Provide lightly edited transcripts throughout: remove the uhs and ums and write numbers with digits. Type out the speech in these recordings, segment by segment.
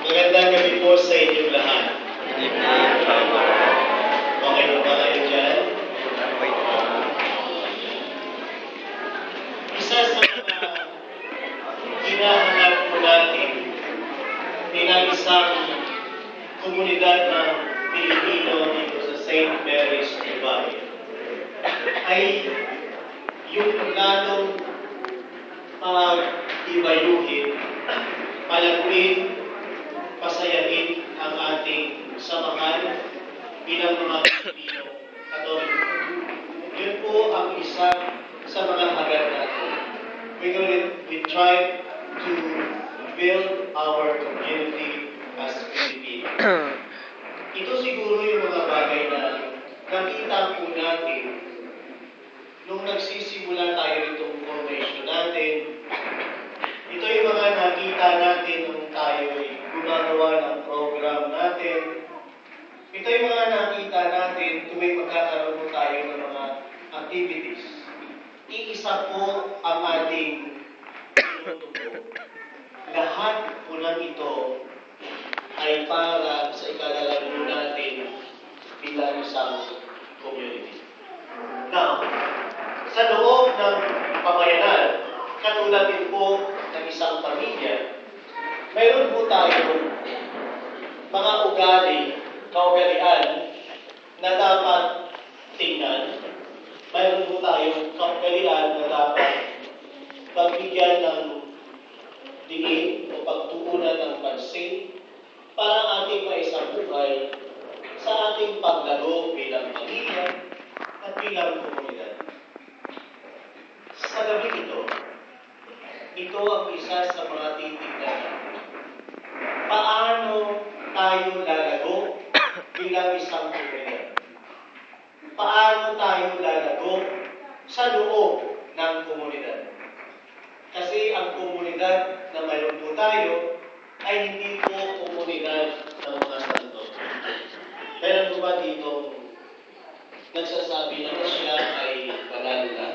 Magandang gabi po sa inyong lahat. Okay po ba kayo dyan? Isa sa mga hinahanap po natin bilang isang komunidad ng Pilipino dito sa St. Mary's Dubai ay yung lalong ibayuhin, palaguin, pasayahin ang ating samahan bilang mga Pilipino Katoliko. Yun po ang isa sa mga hagad natin. We try to build our community as Filipino. Ito siguro yung mga bagay na nakita po natin nung nagsisimula tayo itong formation natin. Ito yung mga nakita natin nung tayo ay gumagawa ng program natin. Ito yung mga nakita natin tuwing magkakaroon po tayo ng mga activities. Iisa po ang ating tinutubo. Lahat po ng ito ay para sa ikalalago natin bilang isang community. Now, sa loob ng pamayanan, katulad din po ng isang pamilya, mayroon po tayong mga kaugalian na dapat tingnan. Mayroon po tayong kaugalian na dapat pagbigyan ng diin o pagtuunan ng pansin para ating maisabuhay sa ating paglago bilang pamilya at bilang komunidad. Sa gabi ito ang isa sa mga titignan. Paano tayo lalago bilang isang komunidad? Paano tayo lalago sa loob ng komunidad? Kasi ang komunidad na mayroon po tayo ay hindi po komunidad ng mga santo. Meron po ba dito nagsasabi na siya ay banal na?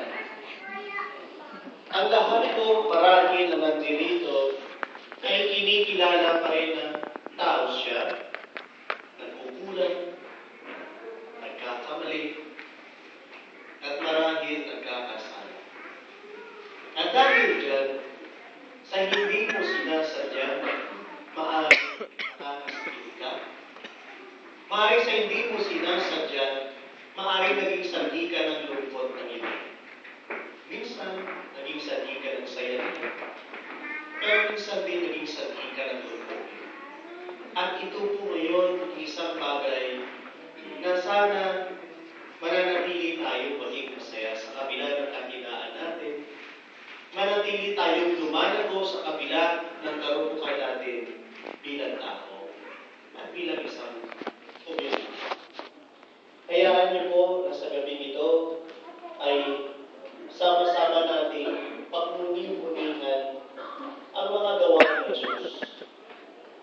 Ang lahat po marahil na nandirito ay kinikilala pa rin na tao siya, nagkukulang, nagkakamali, at marahil nagkakasala. At dahil dyan, sa hindi mo sinasadya, maaaring nakakasakit ka. Maaaring sa hindi mo sinasadya, maaaring naging sanhi ka ng lungkot ng iba. Minsan, naging sanhi ka ng saya nila. Pero minsan din naging sanhi ka ng lungkot. At ito po ngayon isang bagay na sana mananatili tayo maging masaya sa kabila ng kahinaan natin. Manatili tayong lumalago sa kabila ng karupukay natin bilang tao at bilang isang community. Hayaan niyo po na sa gabing ito ay sama-sama natin pagmuni-munihan ang mga gawa ng Diyos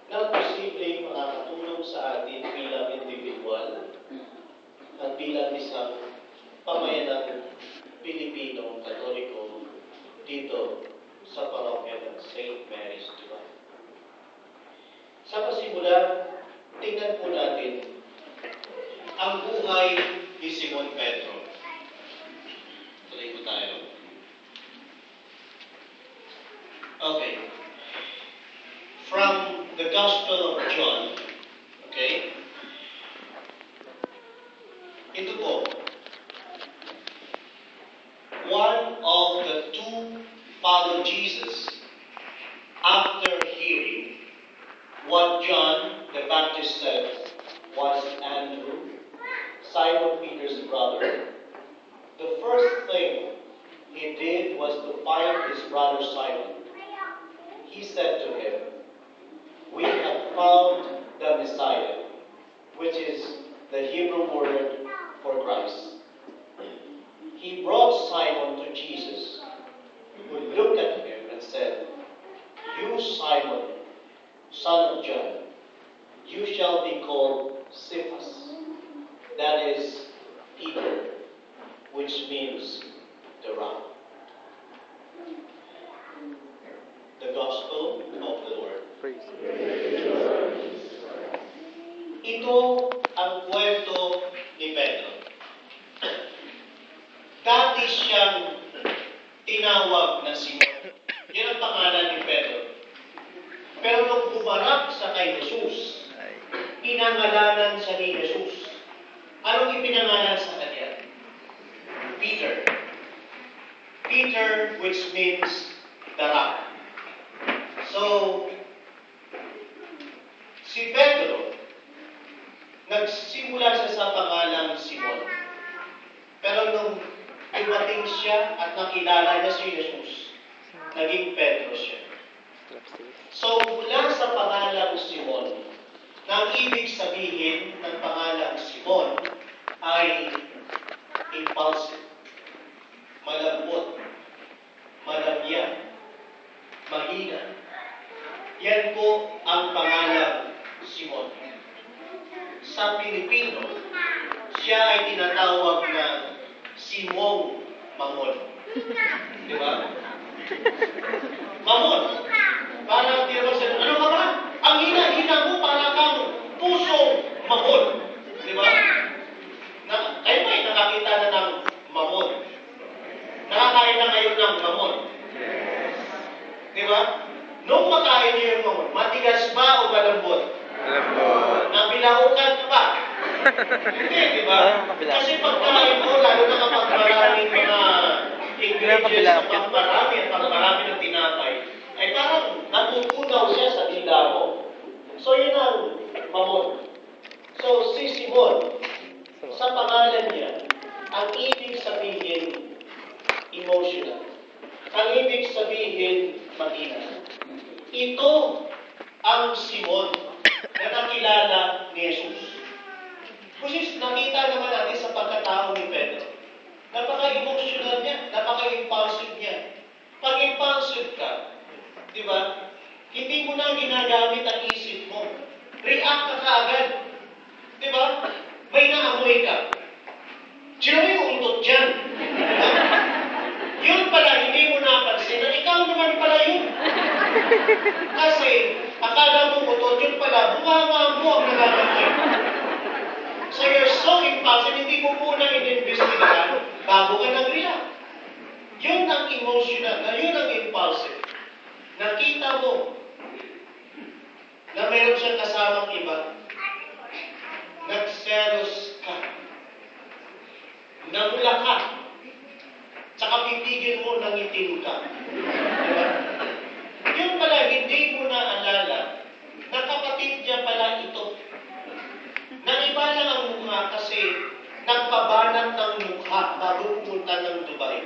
na posibleng makakatulong sa atin bilang individual at bilang isang pamayanang Pilipinong Katoliko dito sa parokya ng St. Mary's Dubai. Sa pasimula, tingnan po natin ang buhay ni Simon Pedro. Tuloy po tayo. Okay. From the Gospel of John, okay? Ito po. One of the two followed Jesus after hearing what John the Baptist said was Andrew, Simon Peter's brother. The first thing he did was to find his brother Simon. He said to him, "We have found the Messiah," which is the Hebrew word for Christ. He brought Simon to Jesus, who looked at him and said, "You, Simon, son of John, you shall be called Cephas," that is, Peter, which means the rock. The Gospel of the Lord. Praise. Ito ang kwento ni Pedro. Dati siyang tinawag na Simon. Yan ang pangalan ni Pedro. Pero nung humarap sa kay Jesus, pinangalanan siya ni Jesus. Anong ipinangalan sa kanya? Peter. Peter, which means the rock. So, si Pedro, nagsimula siya sa pangalang Simon. Pero nung dumating siya at nakilala niya si Jesus, naging Pedro siya. So, mula sa pangalang Simon, na ang ibig sabihin ng pangalang Simon ay impulsive, malambot, malabya, mahina. Yan po ang pangalang Simon. Sa Pilipino, siya ay tinatawag na Simong Mamon. Di ba? Mamon. Parang di ba siya, ano ka ba? Ang hina-hina mo para kang pusong mamon. Di ba? Kayo ba ay nakakita na ng mamon? Nakakain na kayo ng mamon? Di ba? Nung makain niyo yung mamon, matigas ba o malambot? Malambot. Nabilaukan pa? Hindi, di ba? Kasi pagkain mo, lalo na kapag maraming mga ingredients, pagmarami at pagmarami ng tinapay, ay parang natutunaw siya sa dila mo. So, yun ang mamon. So, si Simon, sa pangalan niya, ang ibig sabihin, emotional. Ang ibig sabihin, mahina. Ito ang Simon na nakilala ni Jesus. Kasi nakita naman natin sa pagkatao ni Pedro. Napaka-emotional niya, napaka-impulsive niya. Pag impulsive ka, di ba? Hindi mo na ginagamit ang isip mo. React ka kaagad. Di ba? May naamoy ka. Sino mo yung utot dyan? Diba? Yun pala, hindi mo napansin na ikaw naman pala yun. Kasi, akala mo utot, yun pala, bunganga mo ang nagagamoy. So you're so impulsive, hindi mo muna in-investigahan bago ka nag-react. Yun ang emotional, na yun ang impulsive. Nakita mo na mayroon siyang kasamang iba. Nagselos ka. Namula ka. Tsaka pipigil mo nang itim ka. Diba? Yun pala, hindi mo naalala na kapatid niya pala ito. Naiba lang ang mukha kasi nagpabanat ng mukha bago pumunta ng Dubai.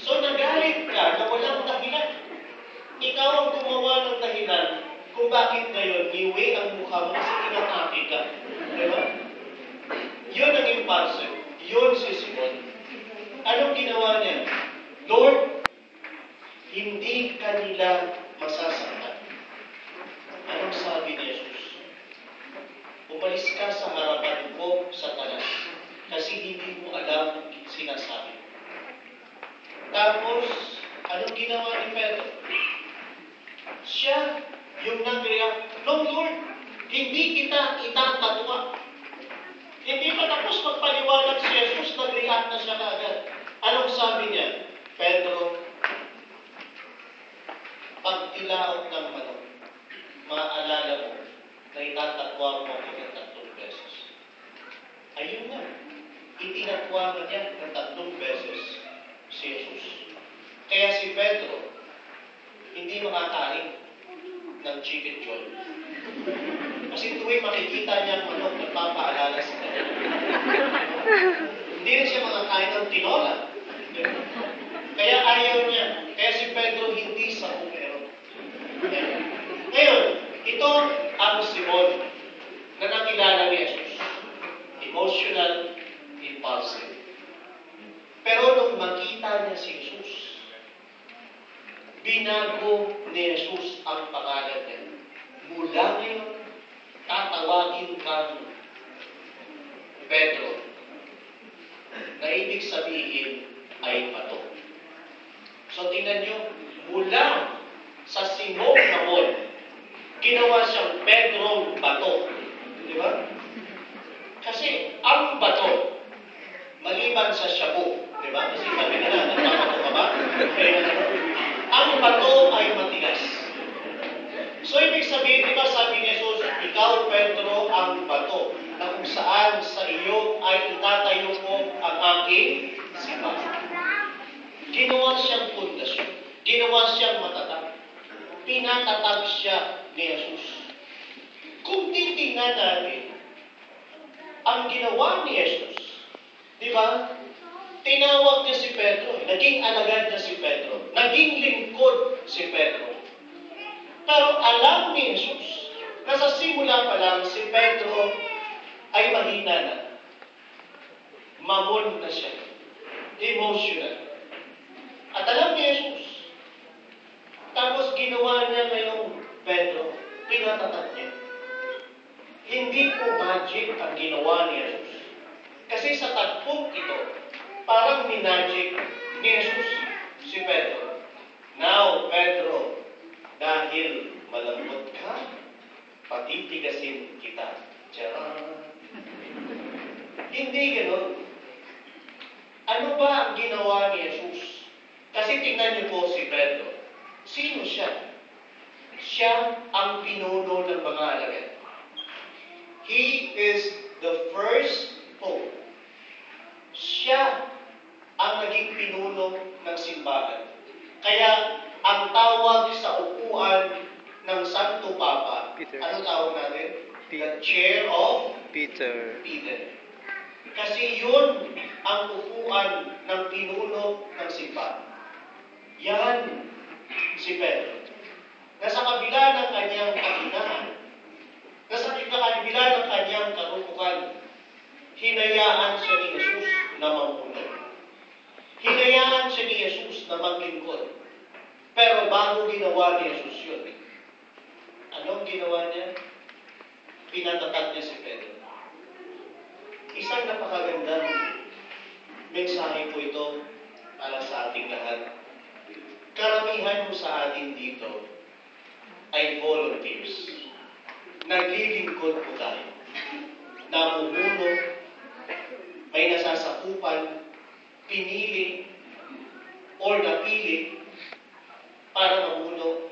So nagalit ka na walang dahilan. Ikaw ang gumawa ng dahilan kung bakit ngayon niwe ang mukha mo kasi kinatake ka. Diba? Yun ang impulsive. Yun si Simon. Anong ginawa niya? Lord, hindi kanila masasaktan. Anong sabi ni Jesus? Umalis ka sa harapan ko, Satanas, kasi hindi mo alam sinasabi. Tapos, anong ginawa ni Pedro? Siya, yung nag-react, no Lord, hindi kita itatatwa. Hindi pa tapos magpaliwanag si Jesus, nag-react na siya kaagad. Anong sabi niya? Pedro, pag tilaot ng manok, maaalala mo na itatatwa mo ako ng 3 beses. Ayun na. Itinatwa niya ng 3 beses si Jesus. Kaya si Pedro, hindi makakain ng chicken joy. Kasi tuwing makikita niya ang manok, nagpapaalala sa kanya. Hindi rin siya makakain ng tinola. Kaya ayaw niya. Kaya si Pedro hindi sa bumero. Ngayon, ito ang Simon na nakilala ni Jesus. Emotional, impulsive. Pero nung makita niya si Jesus, binago ni Jesus ang pangalan niya. Mula ngayon, tatawagin kang Pedro, na ibig sabihin ay bato. So tingnan nyo, mula sa Simong Mamon, sabihin, di ba, sabi ni Jesus, ikaw, Pedro, ang bato, na kung saan sa iyo ay itatayo ko ang aking simbahan. Ginawa siyang pundasyon. Ginawa siyang matatag. Pinatatag siya ni Jesus. Kung titingnan natin, ang ginawa ni Jesus, di ba? Tinawag niya si Pedro. Naging alagad niya si Pedro. Naging lingkod si Pedro. Pero alam ni Jesus na sa simula pa lang si Pedro ay mahina na. Mamon na siya. Emotional. At alam ni Jesus. Tapos ginawa niya ngayong Pedro. Pinatatag niya. Hindi po magic ang ginawa ni Jesus. Kasi sa tagpong ito, parang minagic ni Jesus si Pedro. Now, Pedro, dahil malambot ka, patitigasin kita. Tiyan. Hindi ganoon. Ano ba ang ginawa ni Jesus? Kasi tingnan niyo po si Pedro. Sino siya? Siya ang pinuno ng mga alagad. He is the first pope. Siya ang naging pinuno ng simbahan. Kaya ang tawag sa upuan ng Santo Papa, Peter. ano tawag natin? The Chair of Peter. Peter. Kasi yun ang upuan ng pinuno ng simbahan. Yan si Pedro. Nasa kabila ng kanyang kahinaan, nasa kabila ng kanyang karupukan, hinayaan siya ni Jesus na mamuno. Hinayaan siya ni Jesus na maglingkod. Pero bago ginawa ni Jesus yun, anong ginawa niya? Pinatatag niya si Pedro. Isang napakagandang mensahe po ito para sa ating lahat. Karamihan mo sa atin dito ay volunteers. Naglilingkod po tayo. Namumuno, may nasasakupan, pinili, or napili para mamuno.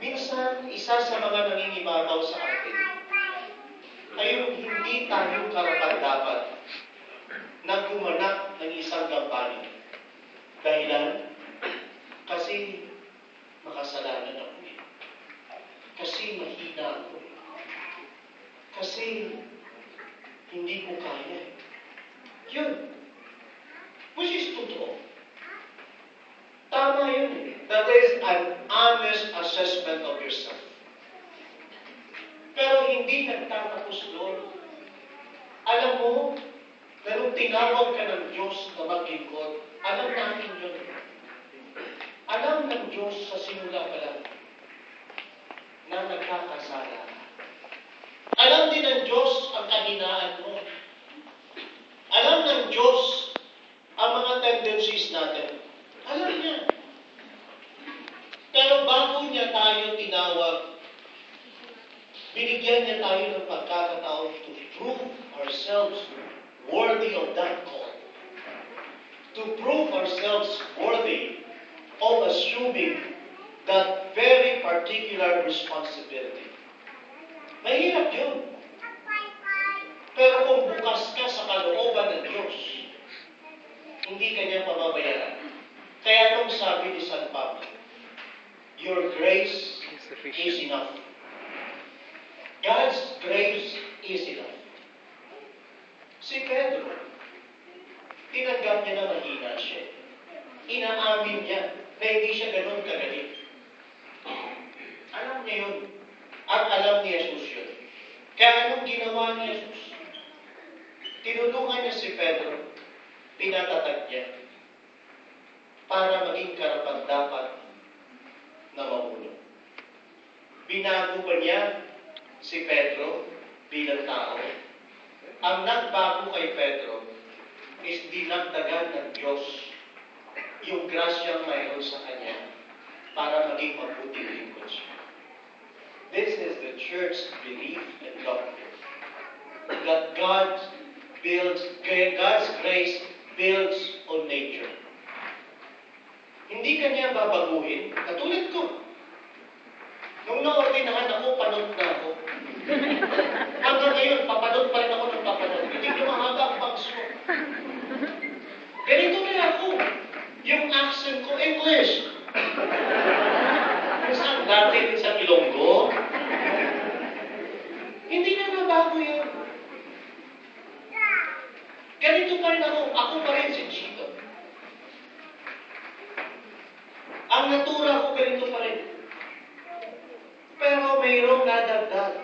Minsan, isa sa mga nangingibabaw sa atin ay yung hindi tayo karapat-dapat na gumanap ng isang kampanya. Dahilan, kasi makasalanan ako. Kasi mahina ako. Kasi hindi ko kaya. Yun. Which is totoo. Tama yun. That is an honest assessment of yourself. Pero hindi nagtatapos doon. Alam mo, na nung tinawag ka ng Diyos na maglingkod, alam natin yun. Alam ng Diyos sa simula pa lang na nagkakasala. Alam din ng Diyos ang kahinaan mo. Alam ng Diyos ang mga tendencies natin. Alam niya. Pero bago niya tayo tinawag, binigyan niya tayo ng pagkakataon to prove ourselves worthy of that call. To prove ourselves worthy of assuming that very particular responsibility. Mahirap yun. Pero kung bukas ka sa kalooban ng Diyos, hindi ka niya pababayaran. Kaya nung sabi ni San Pablo, your grace is enough. God's grace is enough. Si Pedro, tinanggap niya na mahina siya. Inaamin niya na hindi siya ganun kagaling. Alam niya yun. At alam ni Jesus yun. Kaya anong ginawa ni Jesus? Tinulungan niya si Pedro, pinatatag niya, para maging karapat-dapat na mamuno. Binago ba niya si Pedro bilang tao? Ang nagbago kay Pedro is dinagdagan ng Diyos yung grasyang mayroon sa kanya para maging mabuting lingkod siya. This is the church's belief and doctrine. That God's grace builds on nature. Hindi kanya babaguhin, katulad ko. Nung na-ordinahan ako, panot na ako. Hanggang ngayon, papanot pa rin ako ng papanot. Hindi ko mahaba ang bangs ko. Ganito rin ako. Yung accent ko, English. Saan dati sa Ilonggo? Hindi na nabago yan. Ganito pa rin ako. Ako pa rin si Chito. Ang natura ko ganito pa rin. Pero mayroong nadagdag.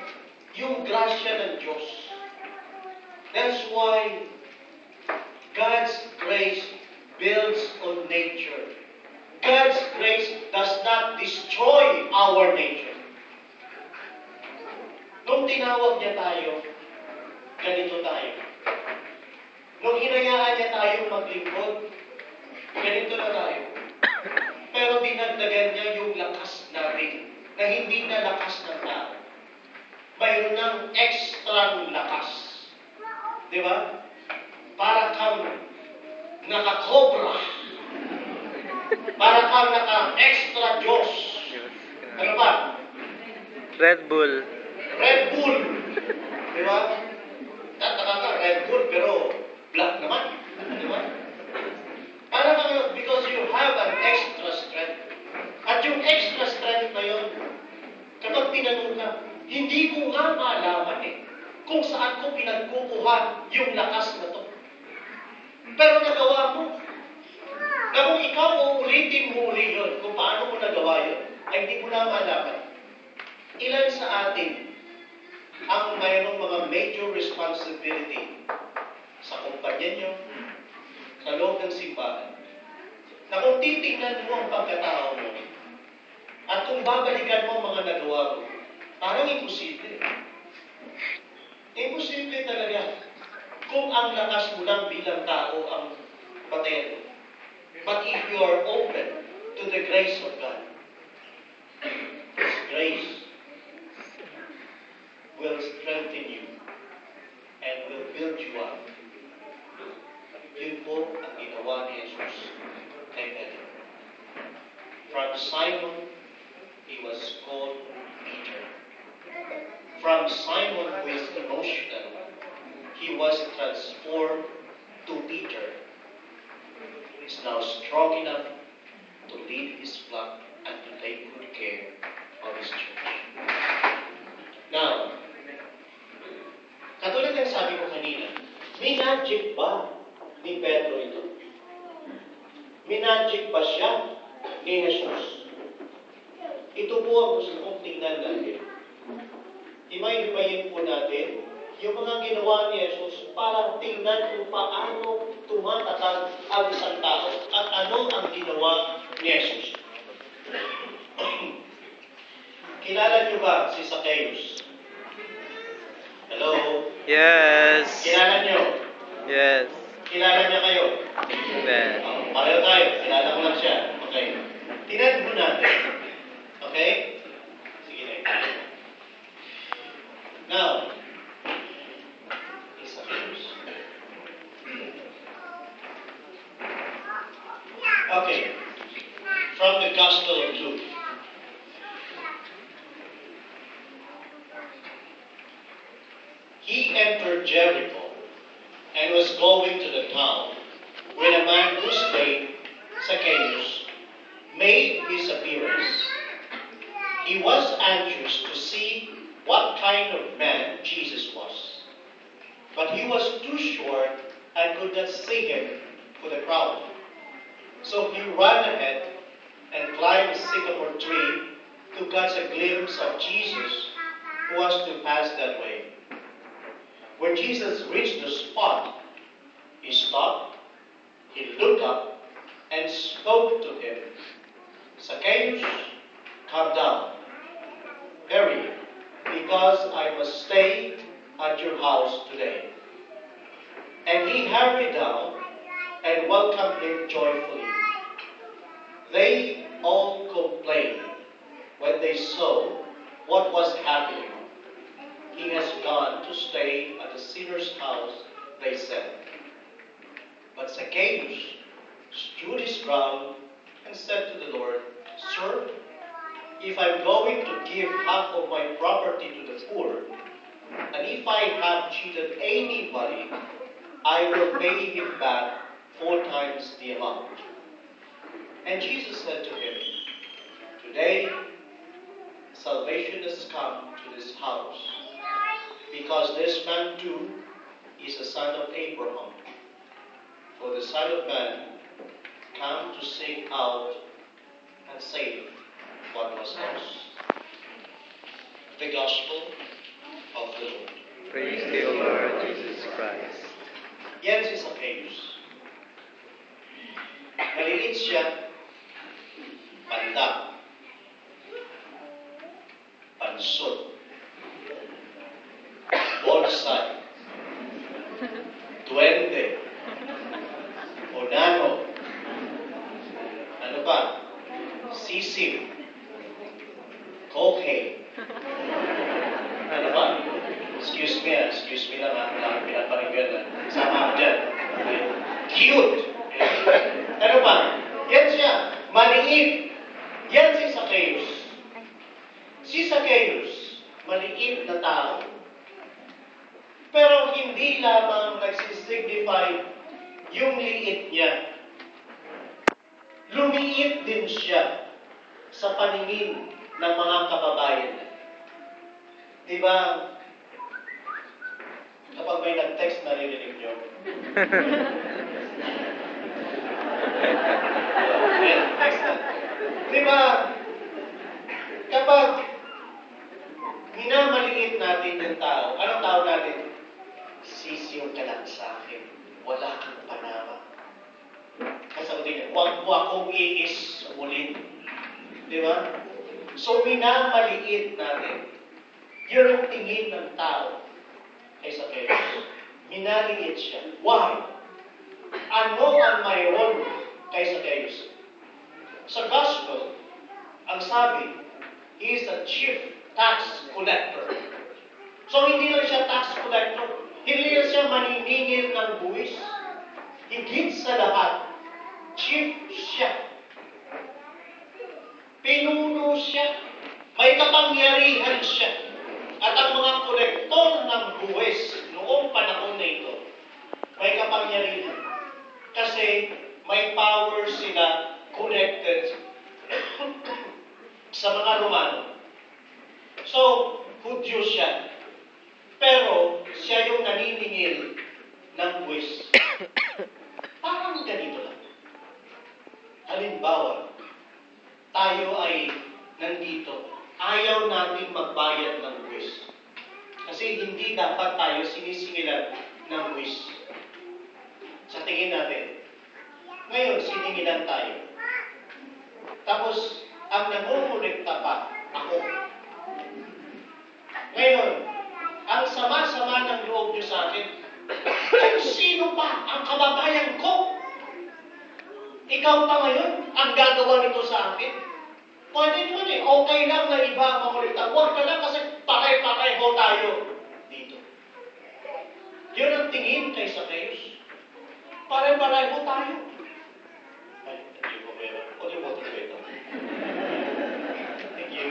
Yung grasya ng Diyos. That's why God's grace builds on nature. God's grace does not destroy our nature. Nung tinawag niya tayo, ganito tayo. Nung hinayaan niya tayo maglingkod, ganito na tayo. Pero dinagdagan niya yung lakas natin, na hindi na lakas ng tao. Mayroon ng extra lakas. Di ba? Para kang nakakobra. Para kang naka-extra Diyos. Ano ba? Red Bull. Red Bull. Di ba? Tataka ka, Red Bull, pero black naman. Di ba? Para kang, because you have an extra strength. At yung extra strength na yun, kapag tinanong ka, hindi ko nga malaman kung saan ko pinagkukuha yung lakas na to. Pero nagawa mo. Na kung ikaw uulitin mo uli yun, kung paano mo nagawa yun, ay hindi mo na malaman. Ilan sa atin ang mayroong mga major responsibility sa kumpanya nyo, sa loob ng simbahan, na kung titingnan mo ang pagkatao mo, at kung babalikan mo ang mga nagawa mo, parang imposible. Imposible talaga. Kung ang lakas mo lang bilang tao ang batayan mo. But if you are open to the grace of God, His grace will strengthen you and will build you up. Yun po ang ginawa ni Jesus kay Pedro. From Simon, he was called Peter. From Simon, who is emotional, he was transformed to Peter. He is now strong enough to lead his flock and to take good care of his church. Now, katulad ng sabi ko kanina, minagic ba ni Pedro ito? Minagic ba siya ni Jesus? Ito po ang gusto kong tingnan natin. Imay-ibayin po natin yung mga ginawa ni Jesus para tingnan kung paano tumatatag ang isang tao at ano ang ginawa ni Jesus. Kilala niyo ba si Zacchaeus? Hello? Yes. Kilala niyo? Yes. Kilala niya kayo? Hindi. Pareho tayo. Kilala ko lang siya. Okay. Tingnan mo natin. Okay? Sige na. Now, okay. From the Gospel of Luke. He entered Jericho and was going to the town when a man whose name, Zacchaeus, made his appearance. He was anxious to see what kind of man Jesus was. But he was too short and could not see him for the crowd. So he ran ahead and climbed a sycamore tree to catch a glimpse of Jesus who was to pass that way. When Jesus reached the spot, he stopped, he looked up, and spoke to him. Zacchaeus, come down. Hurry, because I must stay at your house today. And he hurried down and welcomed him joyfully. They all complained when they saw what was happening. He has gone to stay at the sinner's house, they said. But Zacchaeus stood his ground and said to the Lord, Sir, if I'm going to give half of my property to the poor, and if I have cheated anybody, I will pay him back 4 times the amount. And Jesus said to him, today, salvation has come to this house, because this man too is a son of Abraham. For the Son of Man came to seek out and save what was lost. The Gospel of the Lord. Praise to you, Lord Jesus Christ. Yan si Zacchaeus. Maliit siya, panda, pansot, bonsai, duwende, onano, ano ba, sisim, cocaine, ano ba? Excuse me lang ha, pinaparinggan na. Sama ako dyan. Cute! Ano ba? Yan siya, maliit. Yan si Zacchaeus. Si Zacchaeus, maliit na tao. Pero hindi lamang nagsisignify yung liit niya. Lumiit din siya sa paningin ng mga kababayan. Diba, kapag may nag-text, narinig nyo? Text na. Diba, kapag minamaliit natin yung tao, anong tao natin? Sisiw ka lang sa akin. Wala kang panama. Kasagutin niya, huwag mo akong iis ulit. Diba? So, minamaliit natin. Yun ang tingin ng tao kay Zacchaeus. Minaliit siya. Why? Ano ang mayroon kay Zacchaeus? Sa Gospel, ang sabi, he is a chief tax collector. So, hindi lang siya tax collector. Hindi lang siya maniningil ng buwis. Higit sa lahat, chief siya. Pinuno siya. May kapangyarihan siya. At ang mga kolektor ng buwis noong panahon na ito, may kapangyarihan. Kasi may power sila connected sa mga Romano. So, Hudyo siya. Pero siya yung naniningil ng buwis. Parang ganito lang. Halimbawa, tayo ay nandito. Ayaw natin magbayad ng buwis. Kasi hindi dapat tayo sinisingilan ng buwis. Sa tingin natin. Ngayon, siningilan tayo. Tapos, ang namumulekta pa, ako. Ngayon, ang sama-sama ng loob niyo sa akin, kung sino pa ang kababayan ko? Ikaw pa ngayon ang gagawa nito sa akin? Pwede naman okay lang na iba ang makulitan. Huwag ka lang kasi paray-pareho tayo dito. Yun ang tingin kay Zacchaeus. Paray-pareho tayo. Ay, thank you, Pera. O, di mo ito. Thank you.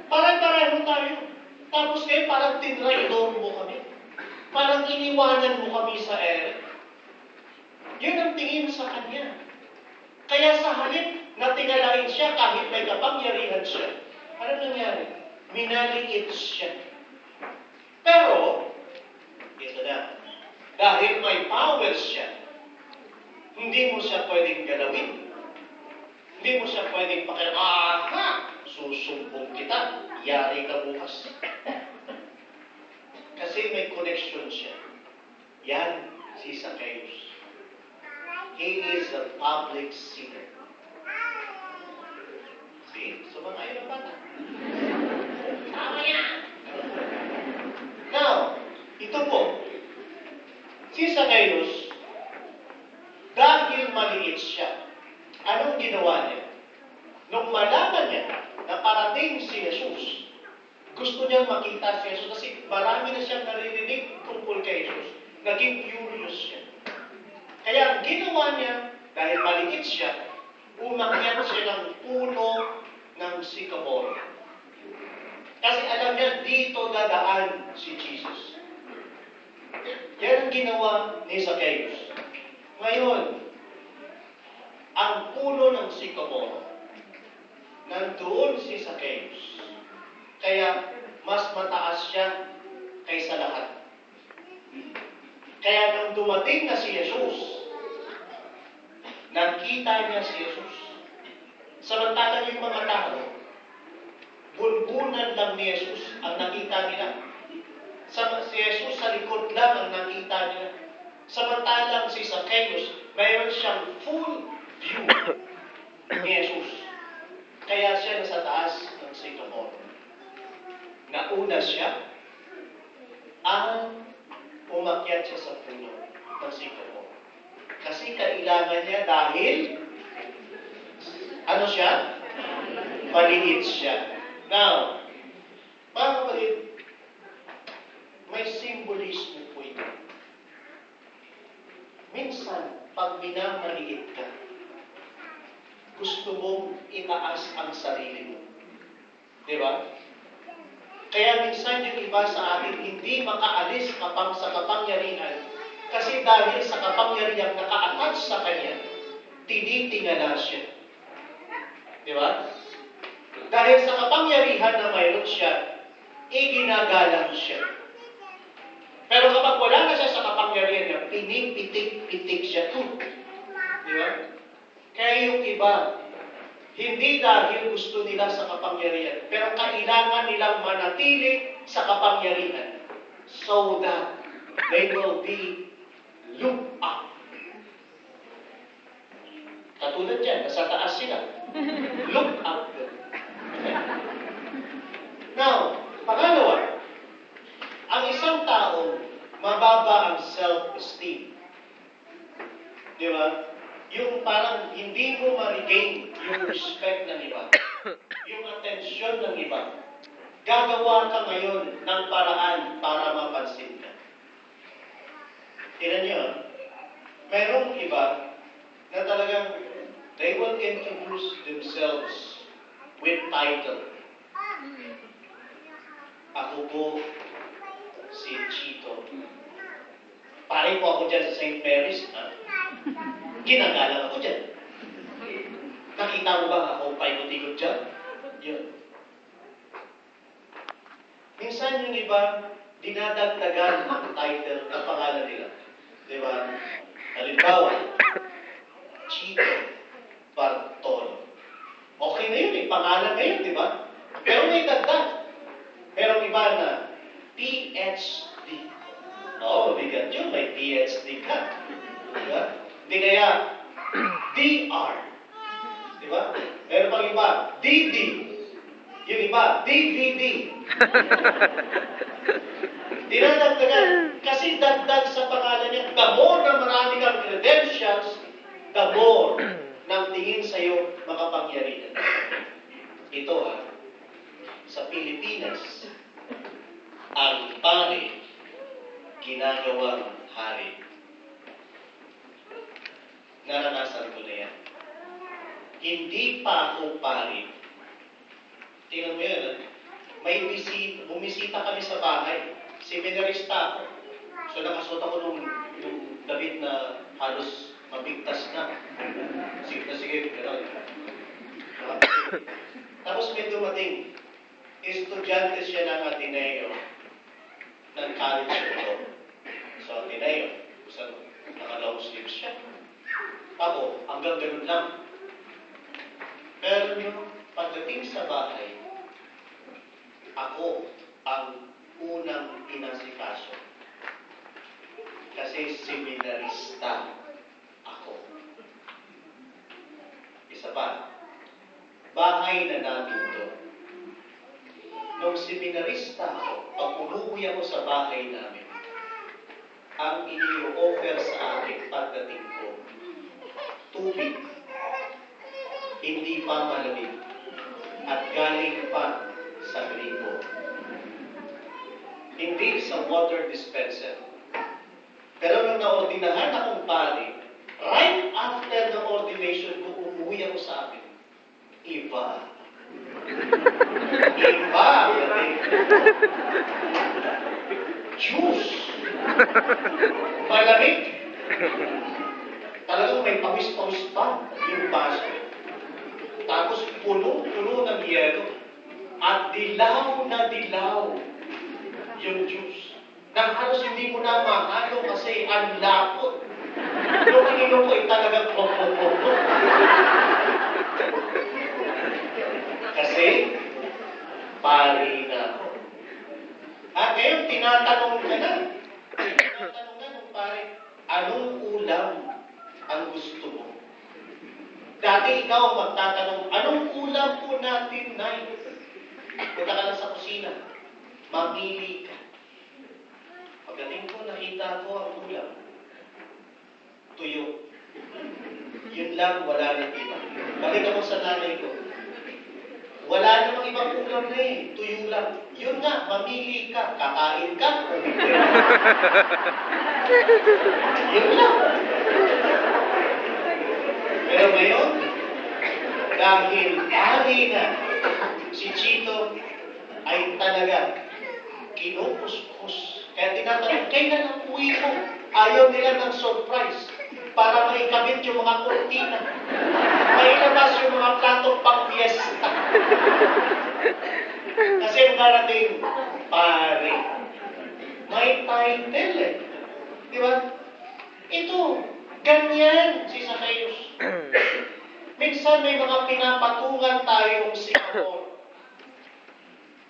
Paray-pareho tayo. Tapos kayo parang tinraidor mo kami. Parang iniwanan mo kami sa ere. Yun ang tingin sa kanya. Kaya sa halip na tingalain siya kahit may kapangyarihan siya, ano nangyari? Minaliit siya. Pero, ito na, dahil may power siya, hindi mo siya pwedeng galawin. Hindi mo siya pwedeng susumbong kita, yari ka bukas. Kasi may connection siya. Yan si Zacchaeus. He is a public sinner. See? So, mga ng bata. Tama yan. Now, ito po. Si Zacchaeus, dahil maliit siya, anong ginawa niya? Nung malaman niya na parating si Jesus, gusto niyang makita si Jesus kasi marami na siyang naririnig tungkol kay Jesus. Naging curious siya. Kaya ang ginawa niya, dahil maliit siya, umakyat siya ng puno ng sycamore. Kasi alam niya, dito dadaan si Jesus. Yan ang ginawa ni Zacchaeus. Ngayon, ang puno ng sycamore, nandoon si Zacchaeus. Kaya, mas mataas siya kaysa lahat. Kaya nung dumating na si Jesus, nakita niya si Jesus. Samantalang yung mga tao, bulbunan lang ni Jesus ang nakita nila. Si Jesus sa likod lang ang nakita nila. Samantalang si Zacchaeus, mayroon siyang full view ni Jesus. Kaya siya nasa taas ng sycamore. Nauna siya, ang umakyat siya sa puno ng sycamore. Kasi kailangan niya dahil, ano siya? Maliit siya. Now, mga kapatid, may symbolismo po ito. Minsan, pag minamaliit ka, gusto mong itaas ang sarili mo. Di ba? Kaya minsan yung iba sa atin hindi makaalis sa kapangyarihan kasi dahil sa kapangyarihan naka-attach sa kanya, tinitingala siya. Di ba? Dahil sa kapangyarihan na mayroon siya, iginagalang siya. Pero kapag wala na siya sa kapangyarihan niya, pinipitik-pitik siya. Di ba? Kaya yung iba, hindi dahil gusto nila sa kapangyarihan, pero kailangan nilang manatili sa kapangyarihan so that they will be looked up. Katulad yan, nasa taas sila. Look up. Now, pangalawa, ang isang tao, mababa ang self-esteem. Di ba? Yung parang hindi mo ma-regain yung respect ng iba, yung atensyon ng iba. Gagawa ka ngayon ng paraan para mapansin ka. Tignan niyo, merong iba na talagang they will introduce themselves with title. Ako po si Chito. Pare po ako dyan sa St. Mary's. Ginagalang ako dyan. Nakita mo ba ako paikot-ikot dyan? Yun. Minsan yung iba, dinadagdagan ang title ng pangalan nila. Diba? Halimbawa, Chito Bartolo. Okay na yun eh, pangalan na yun, diba? Pero may dagdag. Merong iba na PhD. Oo, bigat yun, may PhD ka. Diba? Hindi kaya DR. Diba? Meron pang iba, DD. Yung iba, DVD. Dinadagdagan. Kasi dagdag sa pangalan niya, the more na marami kang credentials, the more nang tingin sa iyo makapangyarihan. Ito sa Pilipinas, ang pari, ginagawang hari. Naranasan ko na yan. Hindi pa ako pari. Tingnan mo yan, bumisita kami sa bahay. Seminarista ako. So nakasuot ako nung damit na halos mabigtas na. Sige, gano'n. Tapos may dumating. Estudyante siya ng Ateneo, ng college ito. So Ateneo, naka-long sleeves siya. Ako, hanggang ganun lang. Pero yung pagdating sa bahay, ako ang unang inasikaso. Kasi seminarista ako. Isa pa, bahay na namin to. Nung seminarista ako, pag umuwi ako sa bahay namin, ang ini-offer sa akin pagdating ko, tubig, hindi pa malamig, at galing pa sa gripo. Hindi sa water dispenser. Pero nung naordinahan akong pari, right after the ordination ko, umuwi ako sa akin. Iba. Iba, juice. Malamig. Talagang may pawis-pawis pa yung baso. Tapos puno-puno ng yelo. At dilaw na dilaw yung juice. Nang halos hindi mo na mahalo kasi ang lapot. Yung ininom ko ay talagang pok-pok-pok. Kasi, pari na ako. Ngayon, tinatanong ka na. Tinatanong na nung pare, anong ulam ang gusto mo? Dati ikaw magtatanong, anong ulam po natin, Nay? Punta ka lang sa kusina. Mamili ka. Pagdating ko, nakita ko ang ulam. Tuyo. Yun lang, wala nang iba. Balik ako sa nanay ko. Wala namang ibang ulam na eh. Tuyo lang. Yun nga, mamili ka. Kakain ka o hindi. Yun lang. Pero ngayon, dahil ari na si Chito ay talaga kinukuskus. Kaya tinatanong, kailan ang uwi mo? Ayaw nila ng surprise para maikabit yung mga kurtina. Mailabas yung mga platong pang-fiesta. Kasi yung darating, pare, may title eh. Di ba? Ito, ganyan si Zacchaeus. Minsan may mga pinapatungan tayong sycamore.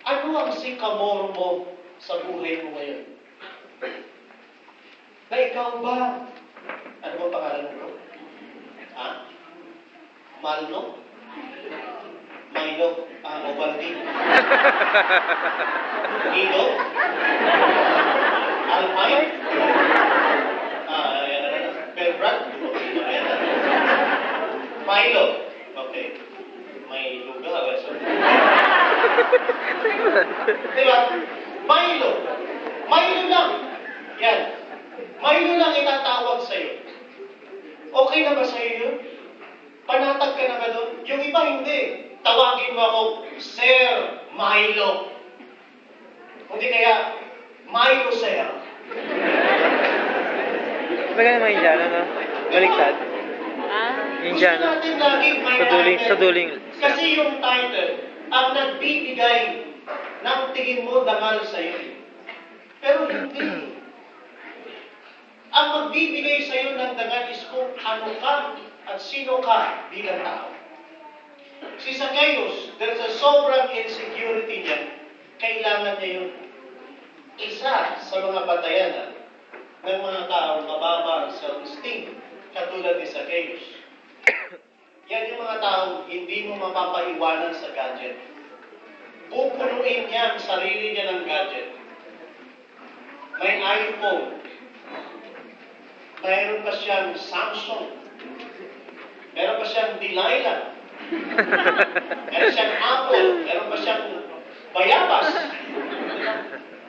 Ano ang sycamore mo sa buhay mo ngayon? Na ikaw ba? Ano ba pangalan mo? Ha? Malno? Milo? Ovaltine? Nido? Alpine? Belgrad? Milo? Okay. May lugar. Diba? Milo. Milo lang. Yan. Milo lang itatawag sa'yo. Okay na ba sa'yo yun? Panatag ka na ba doon? Yung iba hindi. Tawagin mo ako, Sir Milo. Hindi kaya, Milo Sir. Baga naman Indiano, no? Baliktad. Indiano. Gusto natin laging may Sa duling. Kasi yung title, ang nagbibigay ng tingin mo dangal sa'yo. Pero hindi. Ang magbibigay sa'yo ng dangal is kung ano ka at sino ka bilang tao. Si Zacchaeus, there's a sobrang insecurity niya. Kailangan niya yun. Isa sa mga batayan ng mga taong mababa ang self-esteem, katulad ni Zacchaeus. Yan yung mga taong hindi mo mapapaiwanan sa gadget. Pupunuin niya ang sarili niya ng gadget. May iPhone. Mayroon pa siyang Samsung. Meron pa siyang Delilah. Meron siyang Apple. Meron pa siyang Bayabas.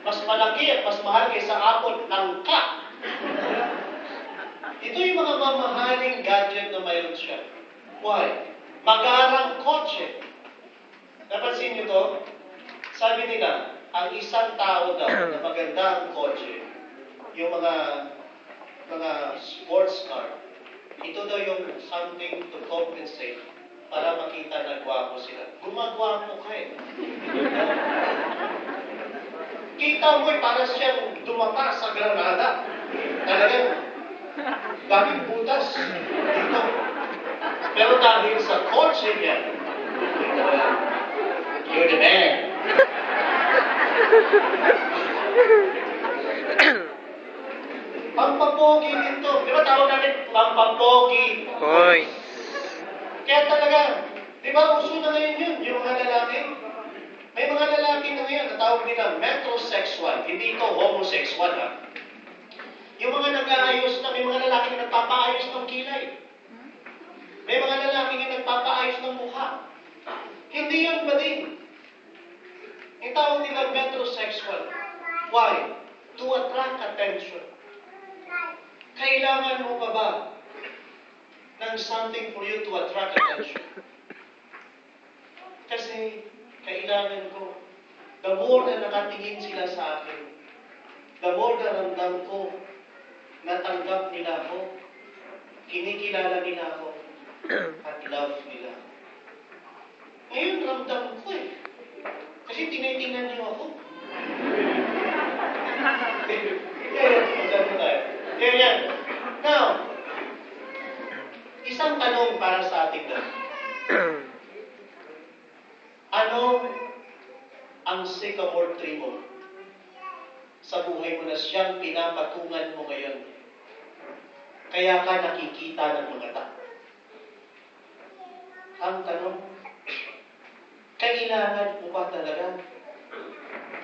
Mas malaki at mas mahal kaysa Apple ang ka. Ito yung mga mamahaling gadget na mayroon siya. Why? Magarang kotse. Napansin niyo to? Sabi nila, ang isang tao daw na maganda ang kotse, yung mga sports car, ito daw yung something to compensate para makita na gwapo sila. Gumagwapo ka eh. Kita mo eh, para siyang dumapa sa Granada. Talagang daming butas dito. Pero dahil sa kotse niya, you're the man. Pampapogi dito. Di ba tawag natin pampapogi? Hoy. Kaya talaga, di ba uso na ngayon yun, yung mga lalaki? May mga lalaki na ngayon, natawag nila metrosexual. Hindi ito homosexual, ha? Yung mga nag-aayos na, may mga lalaki na nagpapaayos ng kilay. May mga lalaki na nagpapaayos ng mukha. Hindi yan ba din? Yung tawag nila metrosexual. Why? To attract attention. Kailangan mo pa ba ng something for you to attract attention? Kasi Kasi kailangan ko. The more na nakatingin sila sa akin, the more na ramdam ko, natanggap nila ako, kinikilala nila ako, at love nila ako. Ngayon, ramdam ko eh. Kasi tinitingnan niyo ako. Kaya yan. Now, isang tanong para sa ating lahat. Ano ang sycamore tree mo sa buhay mo na siyang pinapatungan mo ngayon? Kaya ka nakikita ng mga tao. Ang tanong, kailangan mo ba talaga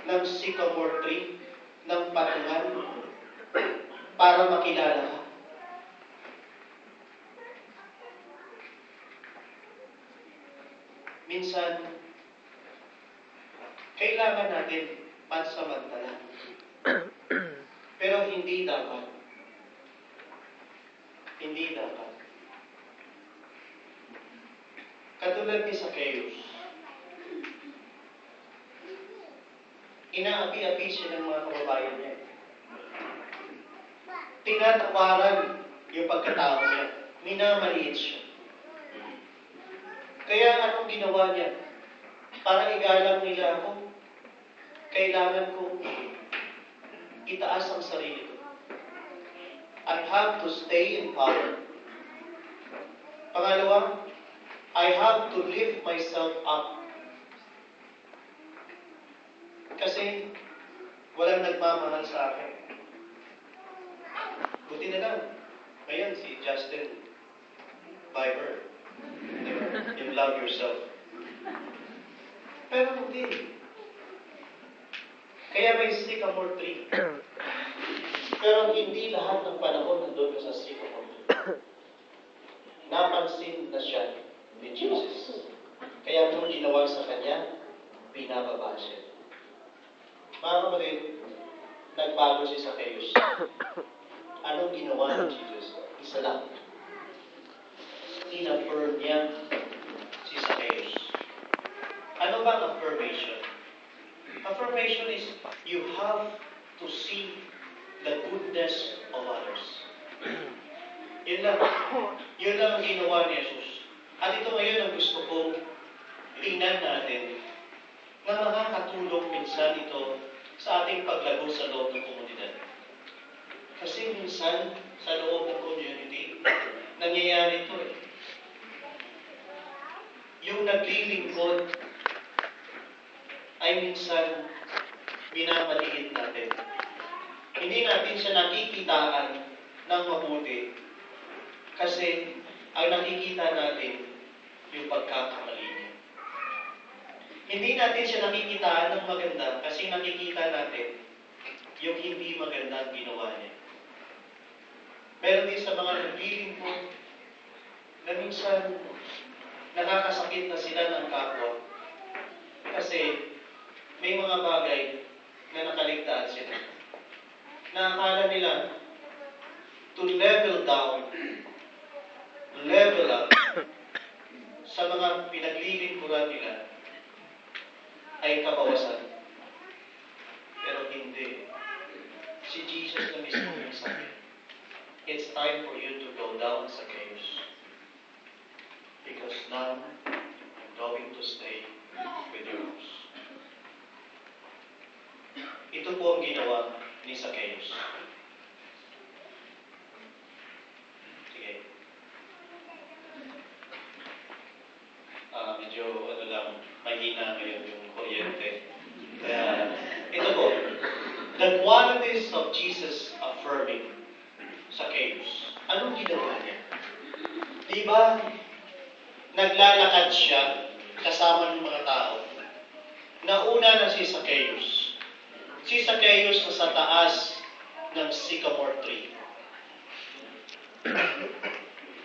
ng sycamore tree, ng patungan, para makilala ka? Minsan, kailangan natin pansamantala. Pero hindi dapat. Hindi dapat. Katulad ni Zacchaeus, inaapi-api siya ng mga kababayan niya. Tinatawaran yung pagkatao niya. Minamaliit siya. Kaya anong ginawa niya? Para igalang nila ako, kailangan ko itaas ang sarili ko. I have to stay in power. Pangalawa, I have to lift myself up. Kasi walang nagmamahal sa akin. Buti na lang. Ngayon si Justin Bieber. You love yourself. Pero hindi. Kaya may sycamore tree. Pero hindi lahat ng panahon nandun ka sa sycamore tree. Napansin na siya ni Jesus. Kaya kung ginawa sa kanya, binababa siya. Mga kapatid, nagbago si Zacchaeus. Anong ginawa ng Jesus? Isa lang. In-affirm niya si Zacchaeus. Ano ba ang affirmation? Affirmation is you have to see the goodness of others. Yun lang. Yun lang ang ginawa ni Jesus. At ito ngayon ang gusto kong tingnan natin na makakatulong minsan ito sa ating paglago sa loob ng komunidad. Kasi minsan sa loob ng community, nangyayari ito eh. Yung naglilingkod ay minsan minamaliit natin. Hindi natin siya nakikitaan ng mabuti kasi ang nakikita natin yung pagkakamali niya. Hindi natin siya nakikitaan ng maganda kasi nakikita natin yung hindi magandang ginawa niya. Meron din sa mga naglilingkod na minsan nakakasakit na sila ng kapwa kasi may mga bagay na nakaligtaan sila. Na akala nila to level down, level up sa mga pinaglilingkuran nila ay kabawasan. Pero hindi. Si Jesus na mismo yung sabi, it's time for you to go down sa chaos. Because now, I'm going to stay with your house. Ito po ang ginawa ni Zacchaeus. Sige. Medyo mahina ngayon yung kuryente. Kaya, ito po. The qualities of Jesus affirming Zacchaeus. Anong ginawa niya? Di ba, naglalakad siya kasama ng mga tao. Nauna na si Zacchaeus. Si Zacchaeus na sa taas ng sycamore tree.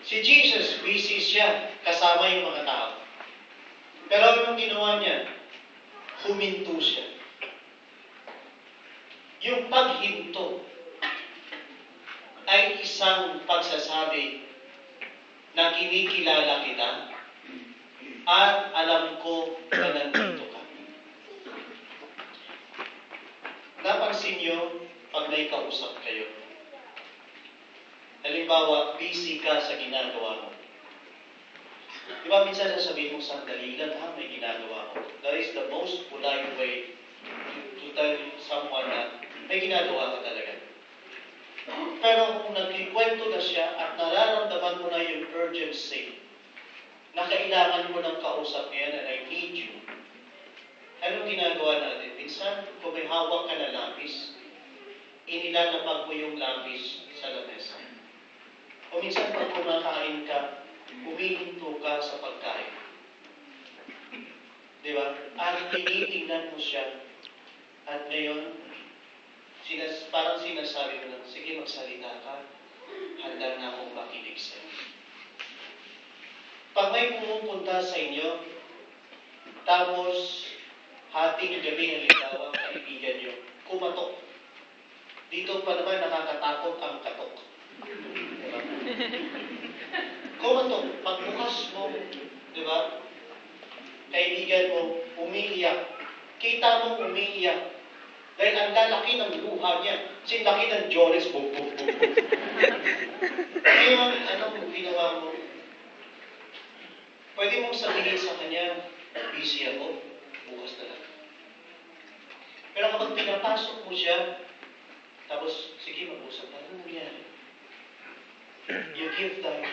Si Jesus, busy siya kasama yung mga tao. Pero anong ginawa niya? Huminto siya. Yung paghinto ay isang pagsasabi na kinikilala kita at alam ko na Napapansin niyo pag may kausap kayo. Halimbawa, busy ka sa ginagawa mo. Di ba minsan sasabihin mo, sandali lang ha, may ginagawa ko. That is the most polite way to tell someone na may ginagawa ka talaga. Pero kung nagkikwento na siya at nararamdaman mo na yung urgency na kailangan mo ng kausap niya and I need you, anong ginagawa natin? Minsan, kung may hawak ka na lapis, inilalapag mo yung lapis sa lamesa. O minsan, pag kumakain ka, humihinto ka sa pagkain. Di ba? At tinitingnan mo siya. At ngayon, parang sinasabi mo lang, sige, magsalita ka. Handa na akong makinig sa'yo. Pag may pumupunta sa inyo, tapos hating gabi halimbawa, kaibigan nyo, kumatok. Dito pa naman nakakatakot ang katok. Diba? Kumatok, pagbukas mo, di ba? Kaibigan mo, umiiyak. Kita mo umiiyak. Dahil ang lalaki ng luha niya, sinlaki ng Jones, buk. Ngayon, anong ginawa mo? Pwede mong sabihin sa kanya, busy ako, bukas na lang. Pero kapag pinapasok mo siya, tapos, sige, mag-usap na. Ano nangyari? You give time,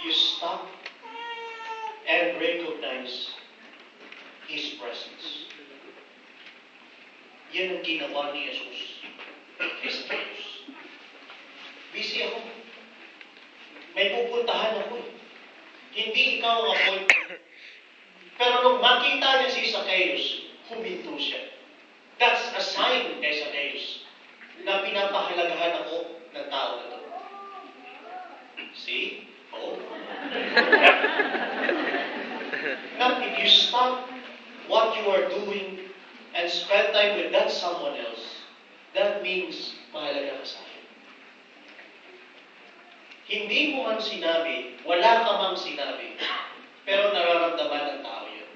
you stop, and recognize His presence. Yan ang ginawa ni Jesus kay Zacchaeus. Busy ako. May pupuntahan ako. Hindi ikaw ang appointment. Pero nung makita niya si Zacchaeus, huminto siya. That's a sign kay Zacchaeus na pinapahalagahan ako ng tao na ito. See? Oh. Now, if you stop what you are doing and spend time with that someone else, that means mahalaga ka sa akin. Hindi mo man sinabi, wala ka mang sinabi, pero nararamdaman ng tao yun.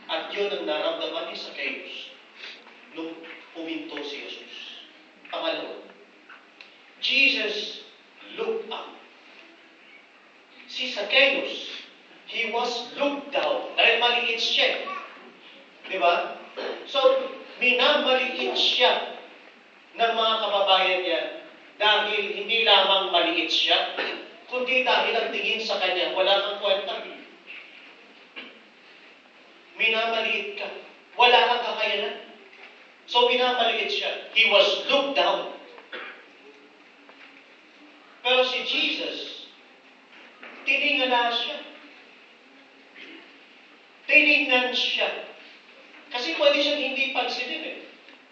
At yun ang nararamdaman ni Zacchaeus nung huminto si Jesus. Pangalawa, Jesus looked up. Si Zacchaeus, he was looked down. Dahil maliit siya. Di ba? So, minamaliit siya ng mga kababayan niya dahil hindi lamang maliit siya, kundi dahil ang tingin sa kanya, wala kang kwenta. Minamaliit ka. Wala kang kakayanan. So, minamaliit siya. He was looked down. Pero si Jesus, tiningala siya. Tiningnan siya. Kasi pwede siyang hindi pansinin eh.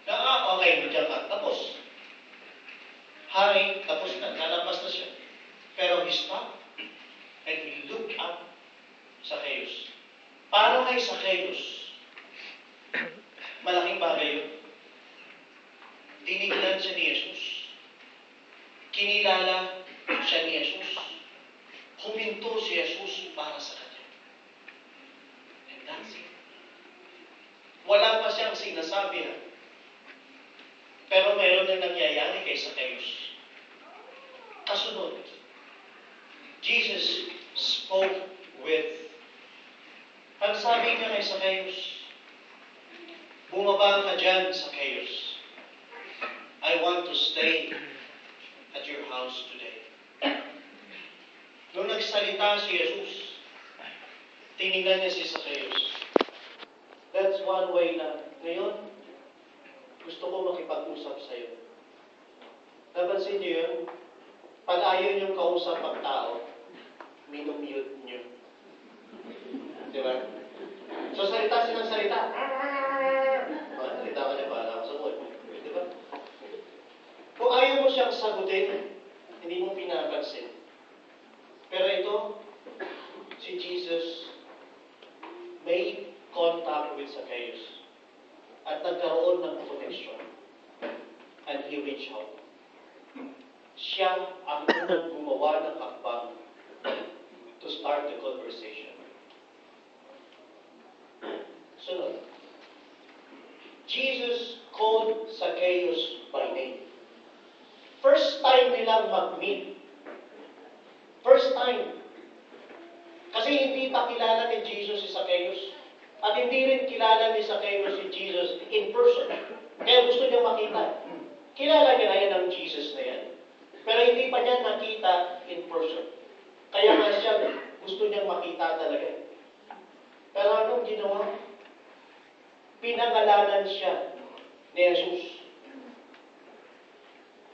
Na, okay, nandiyan ka. Tapos. Hi, tapos na. Nalapas na siya. Pero he stopped and he looked up sa Zacchaeus. Para kay Zacchaeus, malaking bagay yun. Tinignan siya ni Jesus. Kinilala siya ni Jesus. Huminto si Jesus para sa kanya. And that's it. Wala pa siyang sinasabi ha. Pero meron na nangyayari kay Zacchaeus. Kasunod, Jesus spoke with. Ang sabi niya kay Zacchaeus, bumaba ka dyan, Zacchaeus. I want to stay at your house today. Nung nagsalita si Jesus, tinignan niya si Zacchaeus. That's one way na, ngayon, gusto ko makipag-usap sa iyo. Napansin niyo yun? Pag ayaw niyong kausap ang tao, minumute niyo. Di ba? So, salita silang salita. Salita ka niya, bahala ka sa buhay. Di ba? Kung ayaw mo siyang sagutin, hindi mo pinapansin. Pero ito, si Jesus made contact with Zacchaeus at nagkaroon ng connection and he reached out. Siya ang unang gumawa ng hakbang to start the conversation. Sunod, Jesus called Zacchaeus by name. First time nilang mag-meet. First time. Kasi hindi pa kilala ni Jesus si Zacchaeus. At hindi rin kilala ni Zacchaeus si Jesus in person. Kaya gusto niya makita. Kilala niya na yan ang Jesus na yan. Pero hindi pa niya nakita in person. Kaya nga siya, gusto niyang makita talaga. Pero anong ginawa? Pinangalanan siya ni Jesus.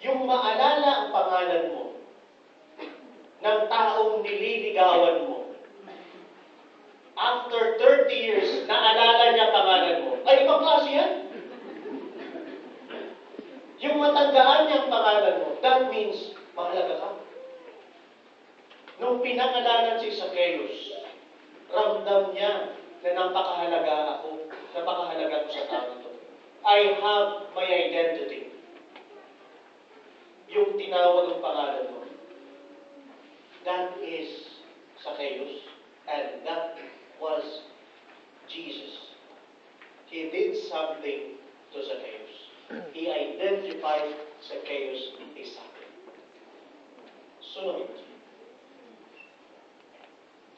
Yung maalala ang pangalan mo ng taong nililigawan mo. After 30 years, naalala niya pangalan mo. Ay, ibang klase yan. Yung matandaan niya ang pangalan mo, that means mahalaga ka. Nung pinangalanan si Zacchaeus, ramdam niya na napakahalaga ako, napakahalaga ko sa tao ito. I have my identity. Yung tinawag ang pangalan mo. That is Zacchaeus, and that was Jesus. He did something to Zacchaeus. He identified Zacchaeus as something. Sunod.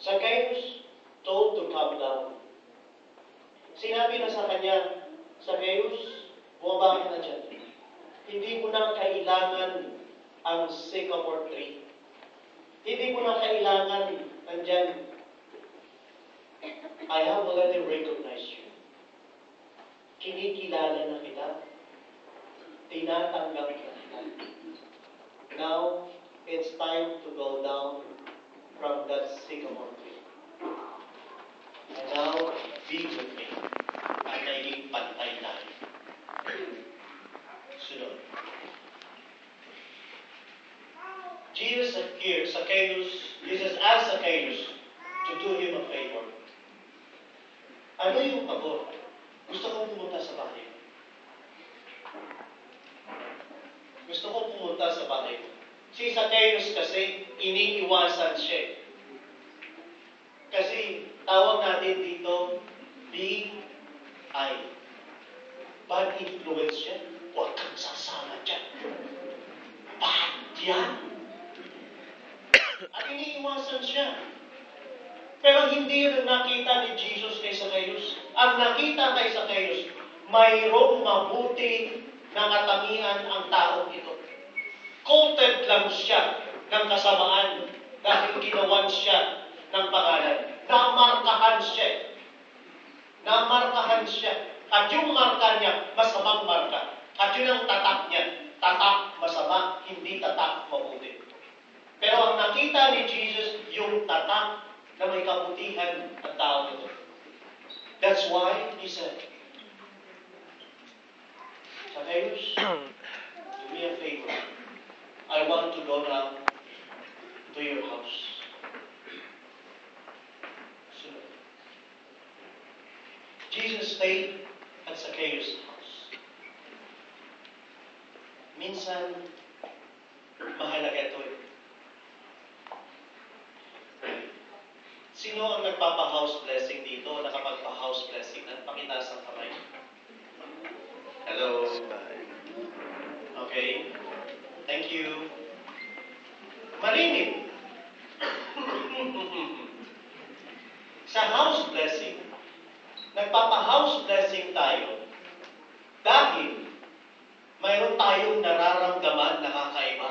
Zacchaeus told to come down. Sinabi na sa kanya, Zacchaeus, bumaba ka na dyan. Hindi mo na kailangan ang sycamore tree. Hindi mo na kailangan nandyan. I have already recognized you. Kinikilala na kita. Tinatanggap na kita. Now, it's time to go down from that sycamore tree. And now, be with me. At naging pantay tayo. Sunod. Jesus asked Zacchaeus to do him a favor. Ano yung pabor? Gusto kong pumunta sa bahay. Gusto kong pumunta sa bahay. Si Zacchaeus kasi, iniiwasan siya. Kasi, tawag natin dito, B.I. Bad influence siya. Huwag kang sasama dyan. Bad yan. At iniiwasan siya. Pero hindi rin nakita ni Jesus kay Zacchaeus. Ang nakita kay Zacchaeus, mayroong mabuti na katangian ang taong ito. Coated lang siya ng kasamaan dahil ginawan siya ng pangalan. Namarkahan siya. Namarkahan siya. At yung marka niya, masamang marka. At yun ang tatak niya. Tatak masama, hindi tatak mabuti. Pero ang nakita ni Jesus, yung tatak na may kabutihan ang tao nito. That's why he said, Zacchaeus, do me a favor. I want to go now to your house. So, Jesus stayed at Zacchaeus' house. Minsan, mahalaga ito eh. Sino ang nagpapa-house blessing dito? Nakapagpa-house blessing na? Pakitaas ang kamay. Hello. Okay. Thank you. Marinig. Sa house blessing, nagpapa-house blessing tayo dahil mayroon tayong nararamdaman na kakaiba.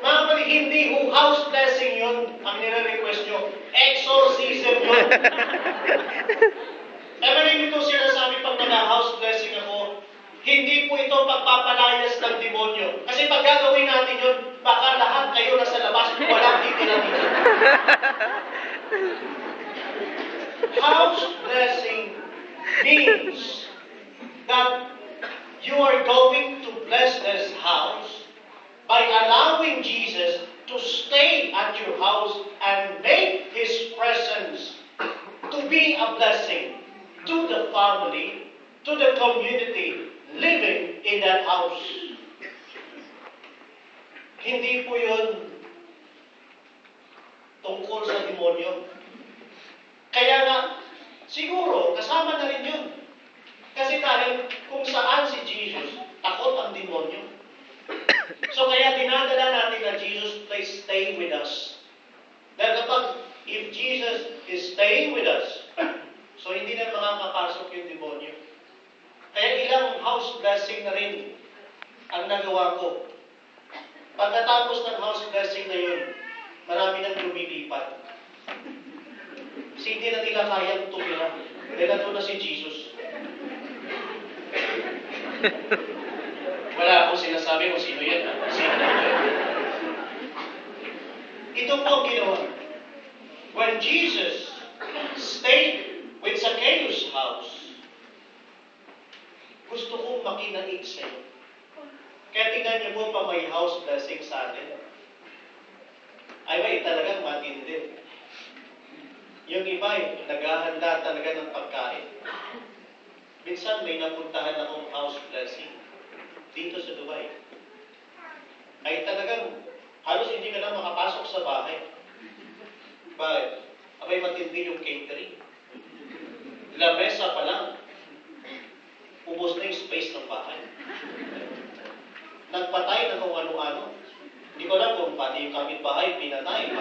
Mga kapatid, hindi house blessing yun ang nire-request nyo. Exorcism yun. Kaya rin ito sinasabi pag nag-house blessing ako, hindi po ito pagpapalayas ng demonyo. Kasi pag gagawin natin yun, baka lahat kayo nasa labas, walang titira dito. House blessing means that you are going to bless this house by allowing Jesus to stay at your house and make His presence to be a blessing to the family, to the community living in that house. Hindi po yun tungkol sa demonyo. Siguro, kasama na rin yun. Kasi dahil kung saan si Jesus, takot ang demonyo. So kaya dinadala natin na Jesus, please stay with us. Dahil kapag, if Jesus is staying with us, so hindi na makakapasok yung demonyo. Kaya ilang house blessing na rin ang nagawa ko. Pagkatapos ng house blessing na yun, marami nang lumilipat. Kasi hindi na nila kayang tumira. Dahil nato na si Jesus. Wala akong sinasabi kung sino yan. Sino yan. Ito po ang ginawa. When Jesus stayed with Zacchaeus' house, gusto kong makinaig sa'yo. Kaya tingnan niyo po pa may house blessing sa atin. Ay ba, talagang matindi. Yung iba naghahanda talaga ng pagkain. Minsan may napuntahan akong house blessing dito sa Dubai. Ay talagang halos hindi ka na makapasok sa bahay. Bakit? Abay matindi yung catering. Lamesa pa lang. Ubos na yung space ng bahay. Nagpatay na kung ano-ano. Hindi ko alam kung pati yung kapitbahay pinatay.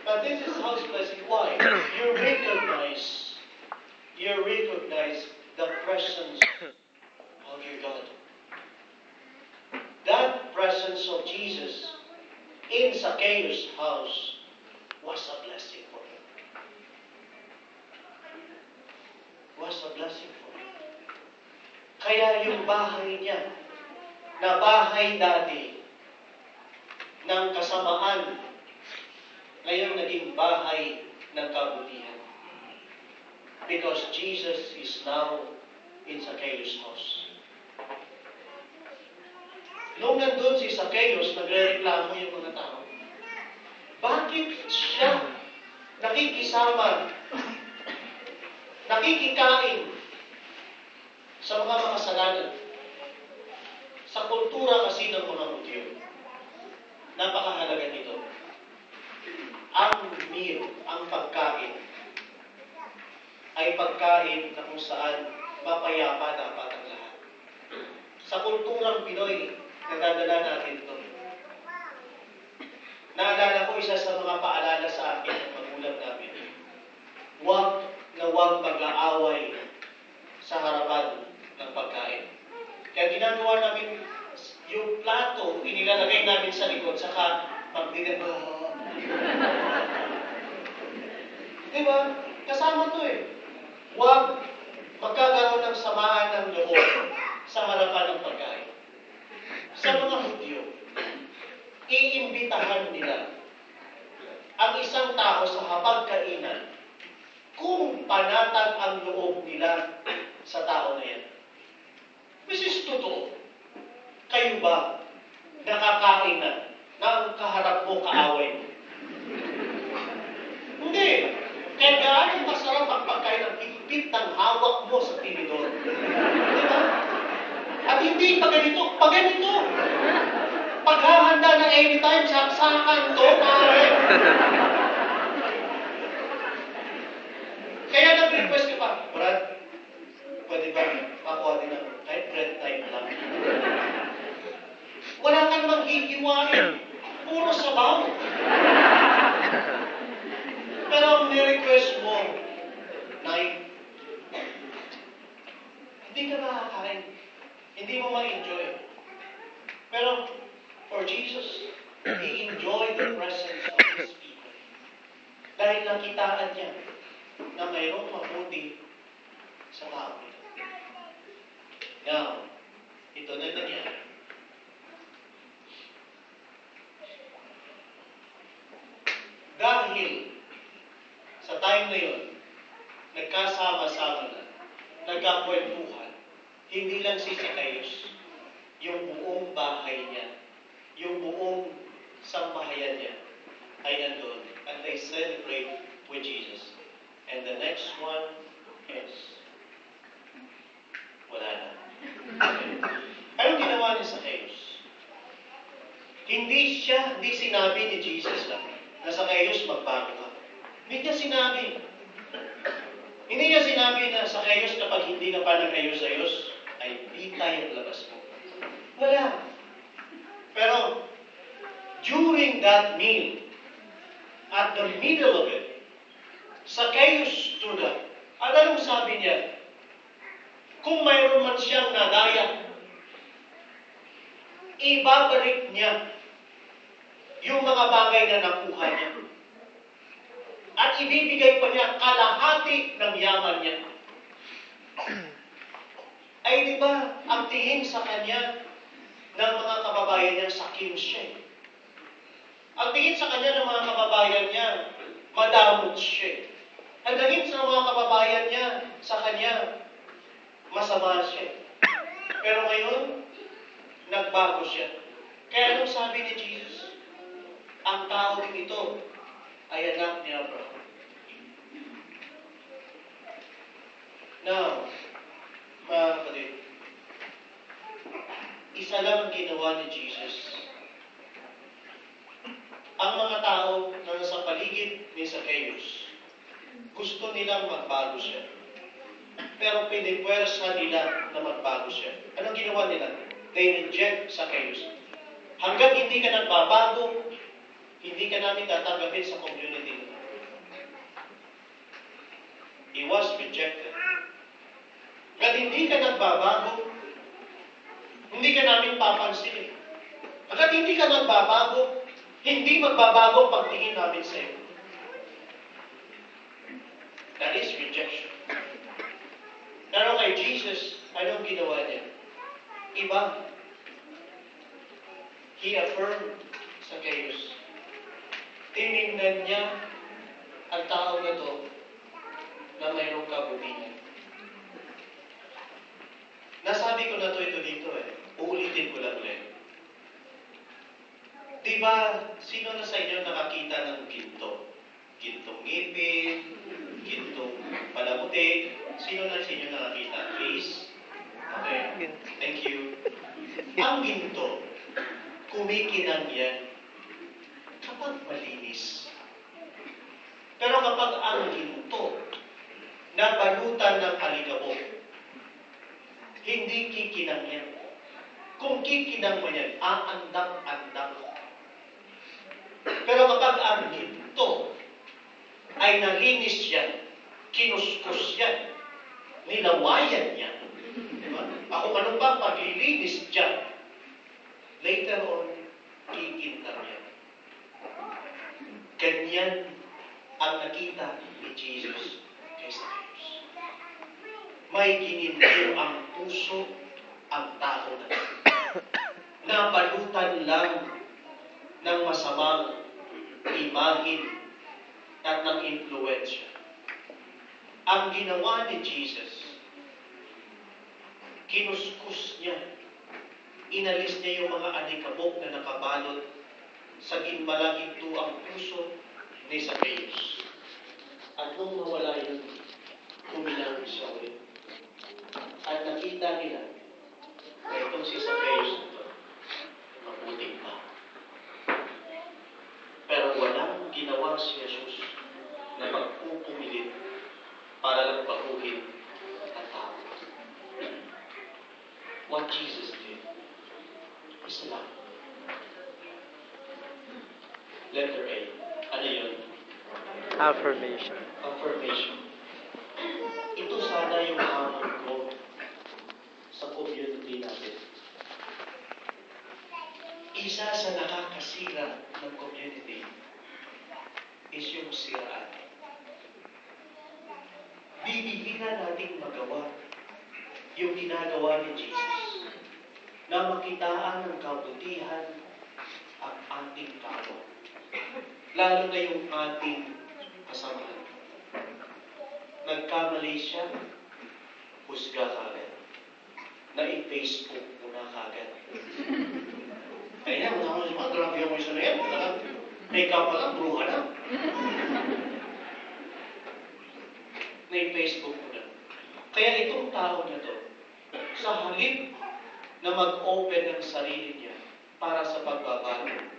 But this is house blessing. Why? You recognize the presence of your God. That presence of Jesus in Zacchaeus' house was a blessing for him. Was a blessing for him. Kaya yung bahay niya, na bahay dati ng kasamaan, ngayon naging bahay ng kabutihan. Because Jesus is now in Zacchaeus' house. Nung nandun si Zacchaeus, nagre-reklamo yung mga tao. Bakit siya nakikisama, nakikikain sa mga makasalanan? Sa kultura kasi ng mga Hudyo, napakahalaga nito. Ang meal, ang pagkain, ay pagkain na kung saan mapayapa dapat ang lahat. Sa kulturang Pinoy, nadadala natin ito. Naalala ko isa sa mga paalala sa akin ng magulang namin. Huwag mag-aaway sa harapan ng pagkain. Kaya ginagawa namin yung plato, inilalagay namin sa likod, saka magdideba. Diba? Kasama to eh. Huwag magkakaroon ng samaan ng loob sa harapan ng pagkain. Sa mga Hudyo, iimbitahan nila ang isang tao sa hapagkainan kung panatag ang loob nila sa tao na yan. Which is totoo. Kayo ba nakakain na ang kaharap mo kaaway mo? Hindi. Kaya gaano masarap ang pagkain ng higpit ng hawak mo sa tinidor. Diba? At hindi pa ganito, pa ganito. Paghahanda na anytime, saksakan to, pare. Kaya nag-request ka pa, Brad, pwede ba makuha din ako? Kahit bread time lang. Wala ka namang hihiwain. Puro sabaw. Pero ang ni-request mo, Nay, hindi ka makakain. Hindi mo ma-enjoy. Pero for Jesus, He enjoyed the presence of His people. Dahil nakitaan niya na mayroong mabuti sa tao nito. Now, ito na nangyari. Dahil sa time na yun, nagkasama-sama na, nagkakwentuhan, hindi lang si Zacchaeus, yung buong bahay niya, yung buong sambahayan niya, ay nandun, and they celebrate with Jesus. And the next one is, wala na. Anong ginawa ni Zacchaeus? Hindi sinabi ni Jesus na Zacchaeus, magbago ka. Hindi niya sinabi. Hindi niya sinabi na sa kayos kapag hindi ka pa nag-ayos-ayos, ay bitay ang labas mo. Wala. Pero, during that meal, at the middle of it, Zacchaeus stood up. At anong sabi niya? Kung mayroon man siyang nadaya, ibabalik niya yung mga bagay na nakuha niya. At ibibigay pa niya kalahati ng yaman niya. Ay di ba, ang tingin sa kanya ng mga kababayan niya, sakim siya. Ang tingin sa kanya ng mga kababayan niya, madamot siya. Ang tingin sa mga kababayan niya, sa kanya, masama siya. Pero ngayon, nagbago siya. Kaya anong sabi ni Jesus? Ang tao din ito ay anak ni Abraham. Now, mga kapatid, isa lang ang ginawa ni Jesus. Ang mga tao na nasa paligid ni Zacchaeus, gusto nilang magbago siya. Pero pinipwersa nila na magbago siya. Anong ginawa nila? They reject Zacchaeus. Hanggang hindi ka nagbabago, hindi ka namin tatanggapin sa community. He was rejected. Hanggang hindi ka nagbabago, hindi ka namin papansinin. Hanggang hindi ka nagbabago, hindi magbabago ang pagtingin namin sa iyo. That is rejection. Pero kay Jesus, anong ginawa niya? Iba. He affirmed Zacchaeus. Tinignan niya ang tao na to na mayroong kabutihan. Nasabi ko na ito dito Uulitin ko lang ulit. Diba, sino na sa inyo nakakita ng ginto? Gintong ngipin, gintong palamuti. Sino na sa inyo nakakita? Please? Okay. Thank you. Ang ginto, kumikinang yan kapag malinis. Pero kapag ang ginto nabalutan ng alikabok, hindi kikinang yan. Kung kikinang mo yan, aandak-andak. Pero kapag ang ginto ay nalinis yan, kinuskus yan, nilawayan yan, diba? Ako ano ba paglilinis dyan? Later on, kikinang yan. Ganyan ang nakita ni Jesus kay Zacchaeus. May gininto ang puso ang tao na nabalutan lang ng masamang imahin at ng impluensya. Ang ginawa ni Jesus, kinuskus niya, inalis niya yung mga alikabok na nakabalot sa ginmalagito ang puso ni Zacchaeus. At nung nawala yun, kumilang siya ulit. At nakita nila na itong si Zacchaeus mabuting pa. Pero walang ginawa si Jesus na magpupumilit para lang baguhin ang tao. What Jesus did is love. Letter A. Ano yun? Affirmation. Affirmation. Ito sana yung hamon ko sa community natin. Isa sa nakakasira ng community is yung siraan. Bibigyan natin magawa yung ginagawa ni Jesus na makitaan ng kabutihan ang ating tao. Lalo na yung ating kasamahan. Nagkamali siya, husga kagad. Na i-Facebook mo na kagad. Kaya na, grabe yung isa na yan. May kapag bruha na. May Facebook mo na. Kaya itong tao na to, sa halip na mag-open ng sarili niya para sa pagbabago,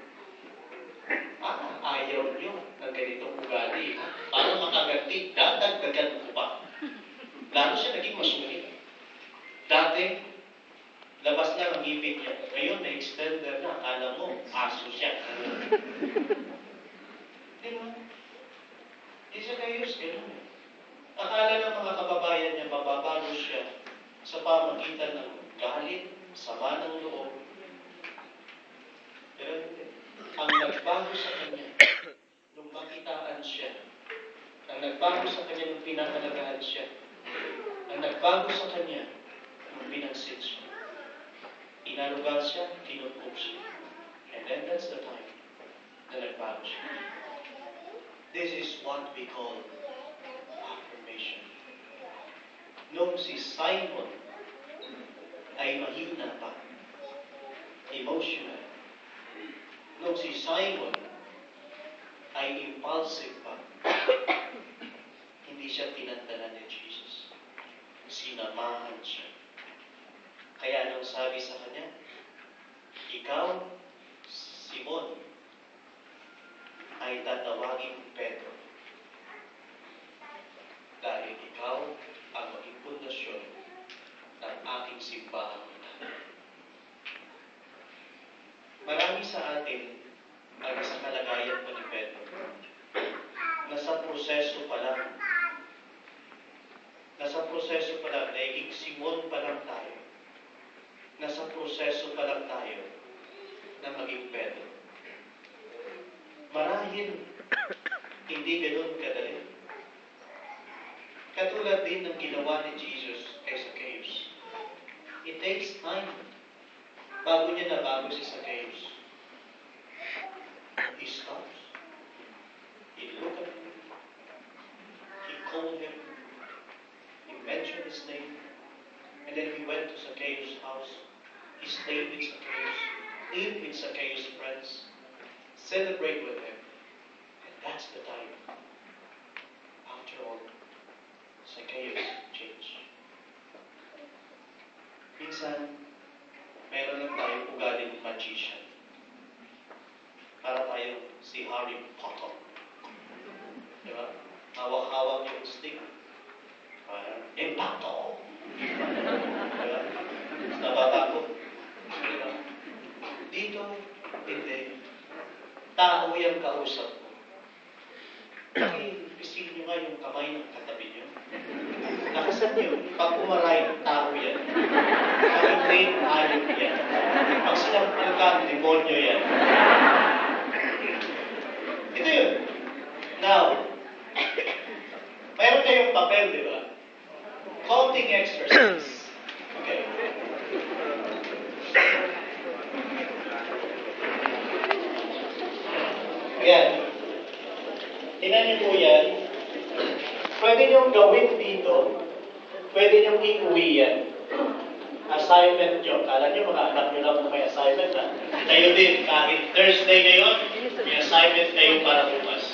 ayaw niyo ng ganitong ugali. Para makaganti, dadagdagan ko pa. lalo siya naging masunod. Dati, labas lang ang ngipin niya. Ngayon, may extender na. Akala mo, aso siya. Di ba? Di siya kayo, ganun eh. Akala ng mga kababayan niya, mababago siya sa pamagitan ng galit, sama ng loob. Pero hindi. Ang nagbago sa kanya, nung makitaan siya, ang nagbago sa kanya nung pinakalagahan siya, ang nagbago sa kanya nung pinansin siya, inarugal siya, tinutpok siya. And then that's the time na nagbago siya. This is what we call affirmation. Nung si Simon ay mahina pa, emotional. Nung si Simon ay impulsive pa, hindi siya tinantanan ni Jesus. Sinamahan siya. Kaya anong sabi sa kanya? Ikaw, Simon, ay tatawagin Pedro. Dahil ikaw ang maging pundasyon ng aking simbahan. Marami sa atin ay nasa kalagayan pa ni Pedro. Nasa proseso pa lang. Nasa proseso pa lang. Naging Simon pa lang tayo. Nasa proseso pa lang tayo na maging Pedro. Marahil hindi ganoon kadali. Katulad din ng ginawa ni Jesus kay Zacchaeus. It takes time bago niya nabago si Zacchaeus. He stops. He looked at him. He called him. He mentioned his name. And then he went to Zacchaeus' house. He stayed with Zacchaeus. Ate with Zacchaeus' friends. Celebrate with him. And that's the time. After all, Zacchaeus changed. Minsan, meron lang tayong ugaling magician. Para tayo si Harry Potter. Diba? Hawak-hawak yung stick. Impacto! Diba? Nababago. Diba? Dito, hindi. Tao yung kausap mo. Pisil nyo nga yung kamay ng katabi nyo. Nakasan nyo, pag umaray, tao yan. Pag-train, ayot yan. Pag sinampal ka, demonyo yan. Ito yun. Now, mayroon kayong papel, di ba? Counting exercise. Okay. Ayan. Tingnan niyo po yan. Pwede niyong gawin dito. Pwede niyong iuwi yan. Assignment nyo. Kala niyo mga anak nyo lang may assignment ha. Kayo din. Kahit Thursday ngayon, may assignment kayo para bukas.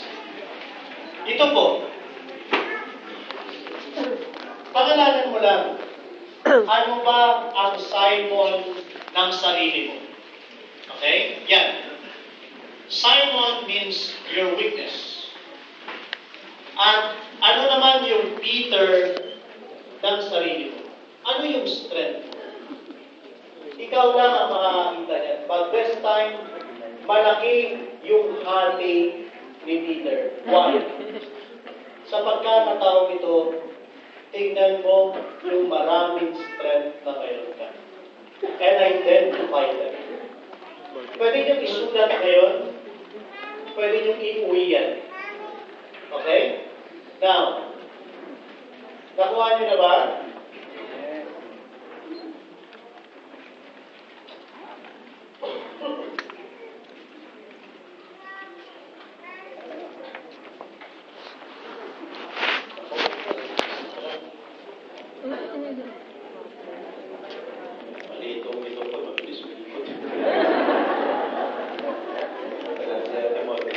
Ito po. Pangalanan mo lang. Ano ba ang Simon ng sarili mo? Okay? Yan. Simon means your weakness. At ano naman yung Peter ng sarili mo? Ano yung strength? Ikaw lang ang makakita niyan. But this time, malaki yung hati ni Peter. Why? Sa pagkakataong ito, tingnan mo yung maraming strength na mayroon ka. And identify them. Pwede niyong isulat ngayon. Pwede niyong iuwi yan. Okay? Now, nakuha niyo na ba?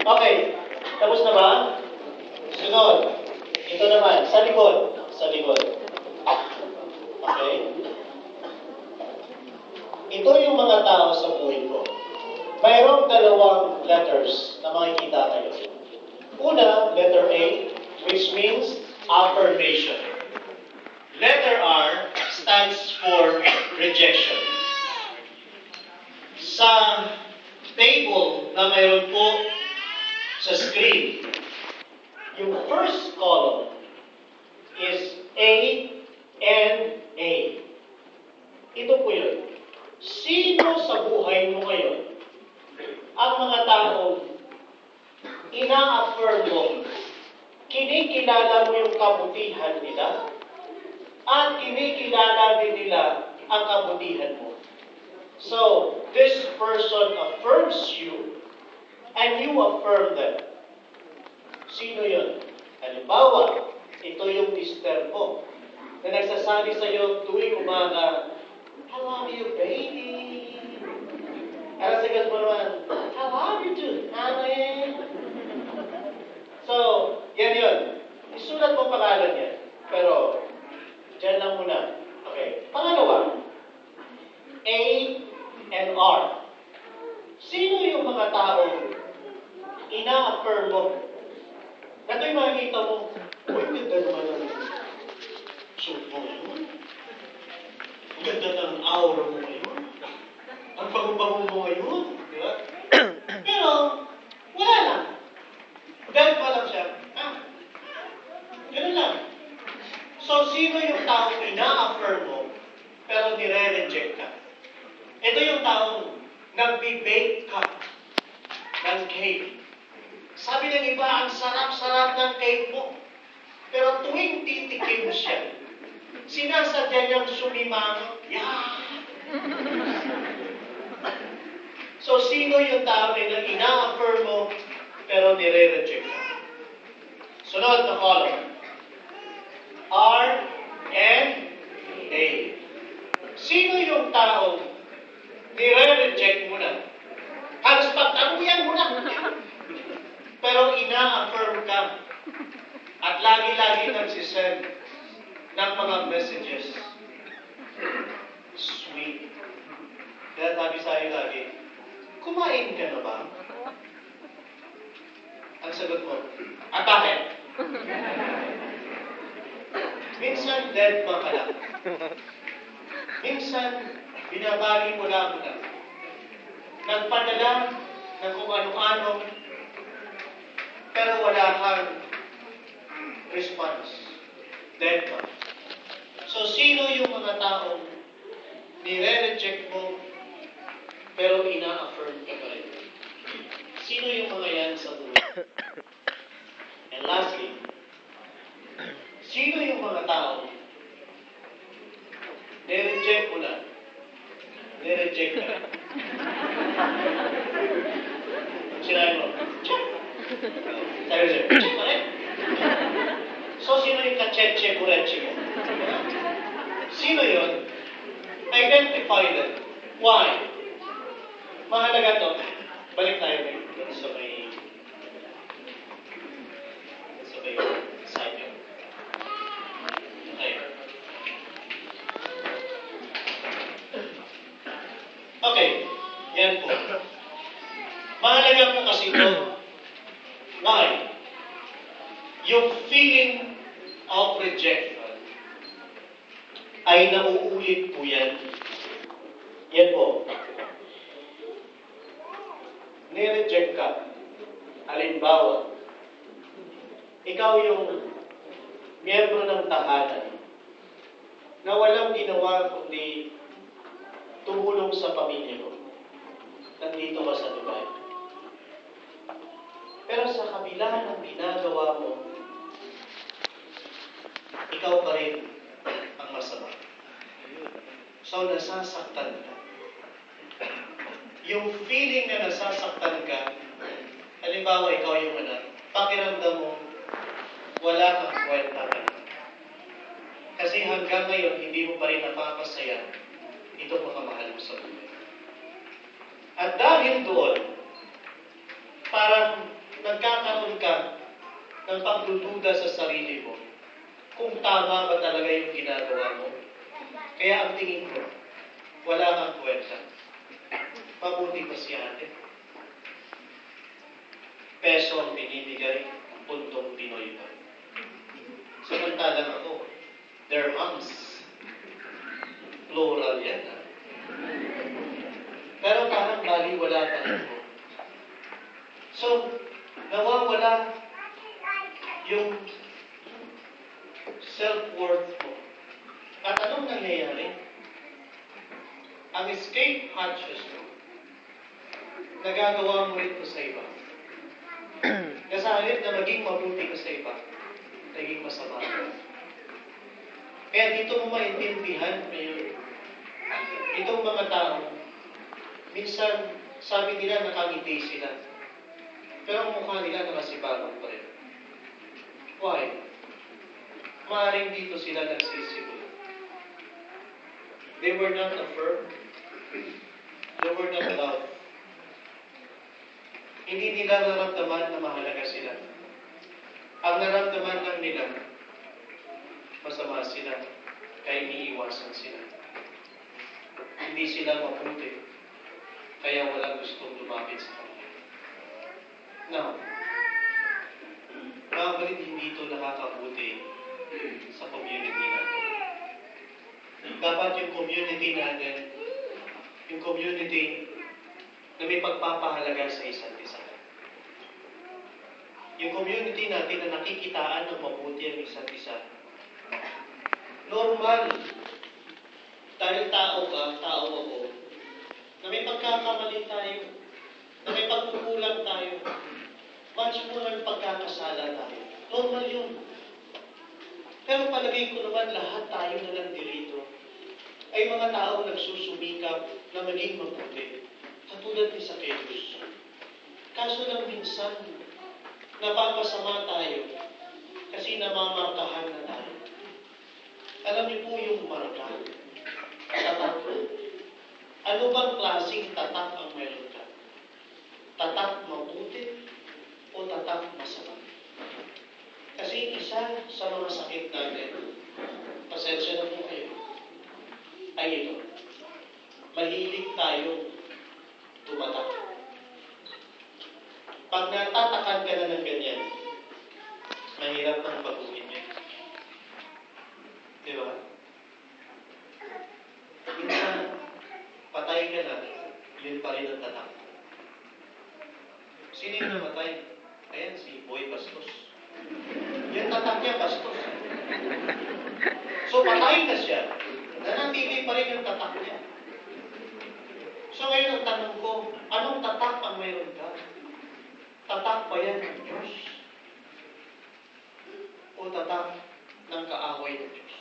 Okay. Tapos na ba? Sunod. Ito naman. Sa likod. Sa likod. Okay. Ito yung mga tao sa buhay ko. Mayroong dalawang letters na makikita kayo. Una, letter A, which means affirmation. rejection. Sa table na mayroon po sa screen, yung first column is A and A. Ito po yun. Sino sa buhay mo ngayon ang mga taong ina-affirm mo, kinikilala mo yung kabutihan nila, at kinikilala din nila ang kabutihan mo. So, this person affirms you, and you affirm them. Sino yun? Halimbawa, ito yung mister mo, na nagsasabi sa iyo tuwing umaga, "I love you, baby." Para sa mo naman, "I love you too, honey." So, yan yun. Isulat mo pangalan yan. Pero, dyan lang muna. Okay. Pangalawa, A and R. Sino yung mga taong ina-affirm mo? Na ito'y makikita mo, uy, ganda naman ang suit mo ngayon. Ang ganda ng aura mo ngayon. Ang bango-bango mo ngayon. Di ba? Pero, wala lang. Dahil pa lang siya. Ganun lang. So, sino yung taong ina-affirm mo, pero nire-reject ka? Ito yung taong nagbe-bake ka ng cake. Sabi ng iba, ang sarap-sarap ng cake mo. Pero tuwing titikim siya, sinasadya niyang sumimangot. Yeah! So, sino yung tao na ina-affirm mo, pero nire-reject ka? Sunod na column. R and A. Sino yung taong nire-reject mo na? Halos pagtabuyan mo na. Pero ina-affirm ka. At lagi-lagi nagsisend ng mga messages. Sweet. Kaya sabi sa'yo lagi, kumain ka na ba? Ang sagot mo, at bakit? Minsan dead pa ka lang. Minsan, binabali mo lang na. Nagpadala ng kung ano-ano, pero wala kang response. Dead pa. So, sino yung mga taong nire-reject mo, pero ina-affirm ka pa rin? Sino yung mga yan sa buhay? And lastly, sino yung mga taong nire-reject mo na? Nire-reject ka rin. Sinabi mo, check. Sabi sa'yo, check pa rin. So, sino yung kacheche-bureche mo? Sino yun? Identify them. Why? Mahalaga to. Balik tayo dito sa may side yun. Okay. Okay. Yan po. Mahalaga po kasi ito. Why? Yung feeling of rejection ay nauulit po yan. Yan po. Nireject ka. Halimbawa, ikaw yung miyembro ng tahanan na walang ginawa kundi tumulong sa pamilya mo. Nandito ka sa Dubai. Pero sa kabila ng ginagawa mo, ikaw pa rin ang masama. So, nasasaktan ka. Yung feeling na nasasaktan ka, halimbawa ikaw yung anak, pakiramdam mo, wala kang kwenta ka. Kasi hanggang ngayon, hindi mo pa rin napapasaya itong mga mahal mo sa buhay. At dahil doon, parang nagkakaroon ka ng pagdududa sa sarili mo kung tama ba talaga yung ginagawa mo. Kaya ang tingin ko, wala kang kwenta. Mabuti pa si ate. Peso ang binibigay, puntong Pinoy pa. Samantalang ako, dirhams. Plural yan, ha? Pero parang baliwala ka ito. So, nawawala yung self-worth mo. At anong nangyayari? Ang escape hatches mo, nagagawa mo ito sa iba. Kasi halip na maging mabuti ka sa iba, naging masama ka. Kaya dito mo maintindihan ngayon, itong mga tao, minsan sabi nila nakangiti sila, pero ang mukha nila nakasibagan pa rin. Why? Maaaring dito sila nagsisimula. They were not affirmed. They were not loved. Hindi nila naramdaman na mahalaga sila. Ang naramdaman lang nila, masama sila, kaya iniiwasan sila. Hindi sila mabuti, kaya walang gustong lumapit sa kanila. Now, mga kapatid, hindi ito nakakabuti sa community natin. Dapat yung community natin, yung community na may pagpapahalaga sa isa't isa. Yung community natin na nakikitaan ng mabuti ang isa't isa. Normal, dahil tao ka, tao ako, na may pagkakamali tayo, na may pagkukulang tayo, much more ang pagkakasala tayo. Normal yun. Pero palagay ko naman lahat tayo na nandirito ay mga tao nagsusumikap na maging mabuti. Katulad ni Zacchaeus. Kaso lang minsan, napapasama tayo kasi namamarkahan na tayo. Alam niyo po yung marka, tatak. Ano bang klaseng tatak ang meron ka? Tatak mabuti o tatak masama? Kasi isa sa mga sakit natin, pasensya na po kayo, ay ito. Mahilig tayo tumatak. Pag natatakan ka na ng ganyan, mahirap nang baguhin yun. Di ba? Minsan, patay ka na, yun pa rin ang tatak. Sino yung namatay? Ayan, si Boy Bastos. Yung tatak niya, Bastos. So, patay na siya. Nanatili pa rin yung tatak niya. So, ngayon ang tanong ko, anong tatak ang mayroon ka? Tatak ba yan ng Diyos? O tatak ng kaaway ng Diyos?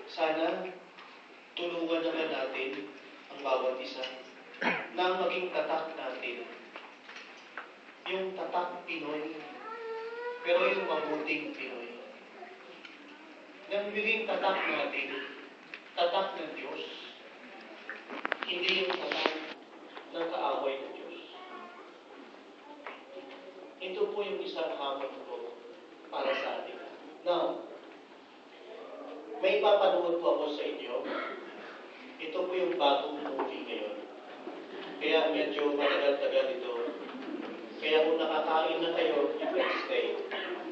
Sana, tulungan naman natin ang bawat isa na maging tatak natin. Yung tatak Pinoy, pero yung mabuting Pinoy. Nang maging tatak natin, tatak ng Diyos, hindi yung tatak ng kaaway ng Diyos. Ito po yung isang hamon ko para sa atin. Now, may papanood po ako sa inyo. Ito po yung bagong movie ngayon. Kaya medyo matagal-tagal ito. Kaya kung nakakain na kayo, you can stay.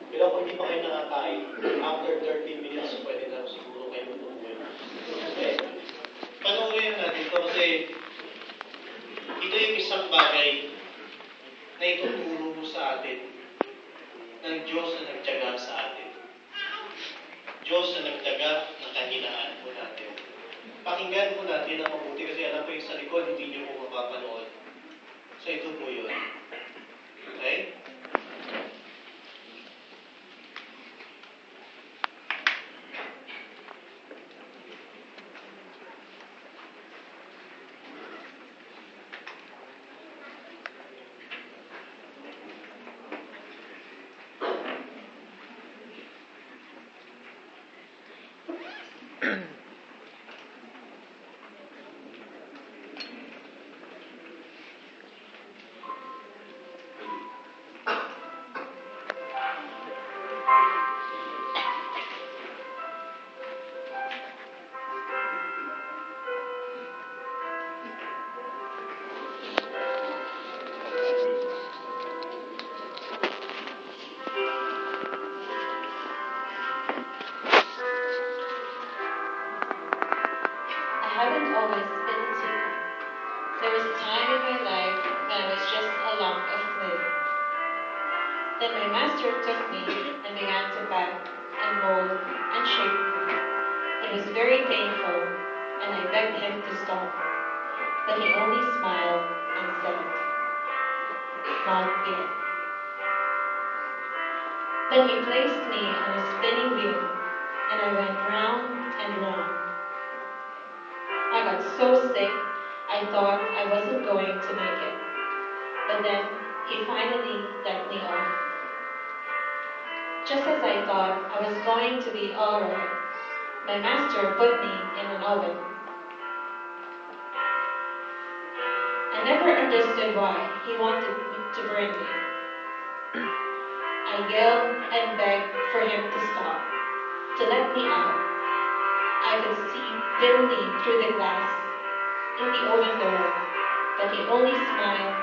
Pero kung hindi pa kayo nakakain, after 30 minutes, pwede na siguro kayo tumuloy. Okay. Panoorin natin ito kasi ito yung isang bagay na ituturo mo sa atin ng Diyos na nagtiyaga sa atin. Diyos na nagtiyaga ng kahinaan po natin. Pakinggan po natin ang mabuti kasi alam ko yung sa likod, hindi niyo po mapapanood. So ito po yun. Okay? Then my master took me and began to bend and mold and shape me. It was very painful, and I begged him to stop. But he only smiled and said, "Not yet." Then he placed me on a spinning wheel, and I went round and round. I got so sick, I thought I wasn't going to make it. But then he finally let me off. Just as I thought I was going to be all right, my master put me in an oven. I never understood why he wanted to burn me. I yelled and begged for him to stop, to let me out. I could see dimly through the glass in the oven door, but he only smiled,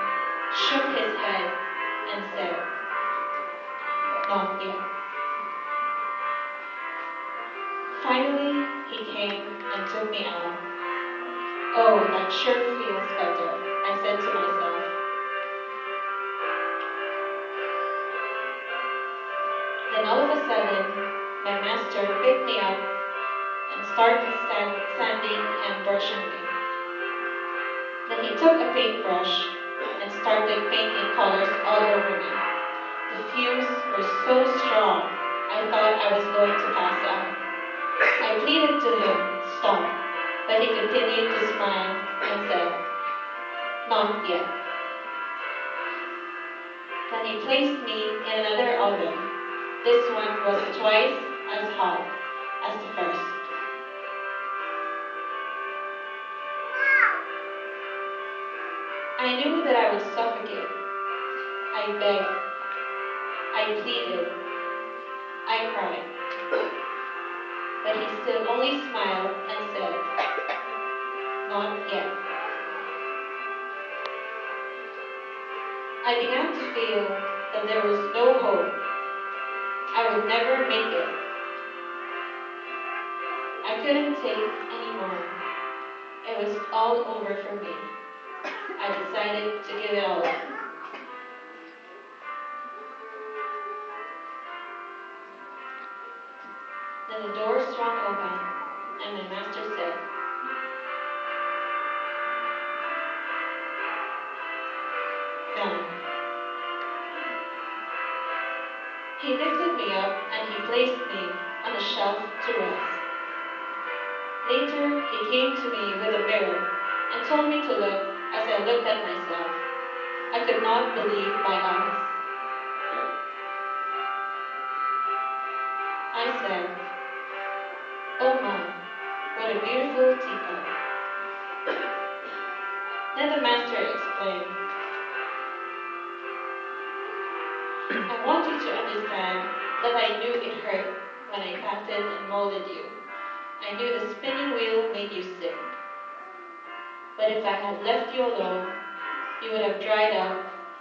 shook his head, and said, "Not yet." Finally, he came and took me out. "Oh, that sure feels better," I said to myself. Then all of a sudden, my master picked me up and started sanding and brushing me. Then he took a paintbrush and started painting colors all over me. The fumes were so strong, I thought I was going to pass out. I pleaded to him, "Stop," but he continued to smile and said, "Not yet." Then he placed me in another oven. This one was twice as hot as the first. I knew that I would suffocate. I begged. I pleaded. I cried. But he still only smiled and said, "Not yet." I began to feel that there was no hope. I would never make it. I couldn't take anymore. It was all over for me. I decided to give it all up. Then the door swung open, and my master said, "Done." He lifted me up and he placed me on a shelf to rest. Later, he came to me with a mirror and told me to look. As I looked at myself, I could not believe my eyes. I said, "Oh my, what a beautiful teacup." Then the master explained, "I want you to understand that I knew it hurt when I patted and molded you. I knew the spinning wheel made you sick. But if I had left you alone, you would have dried up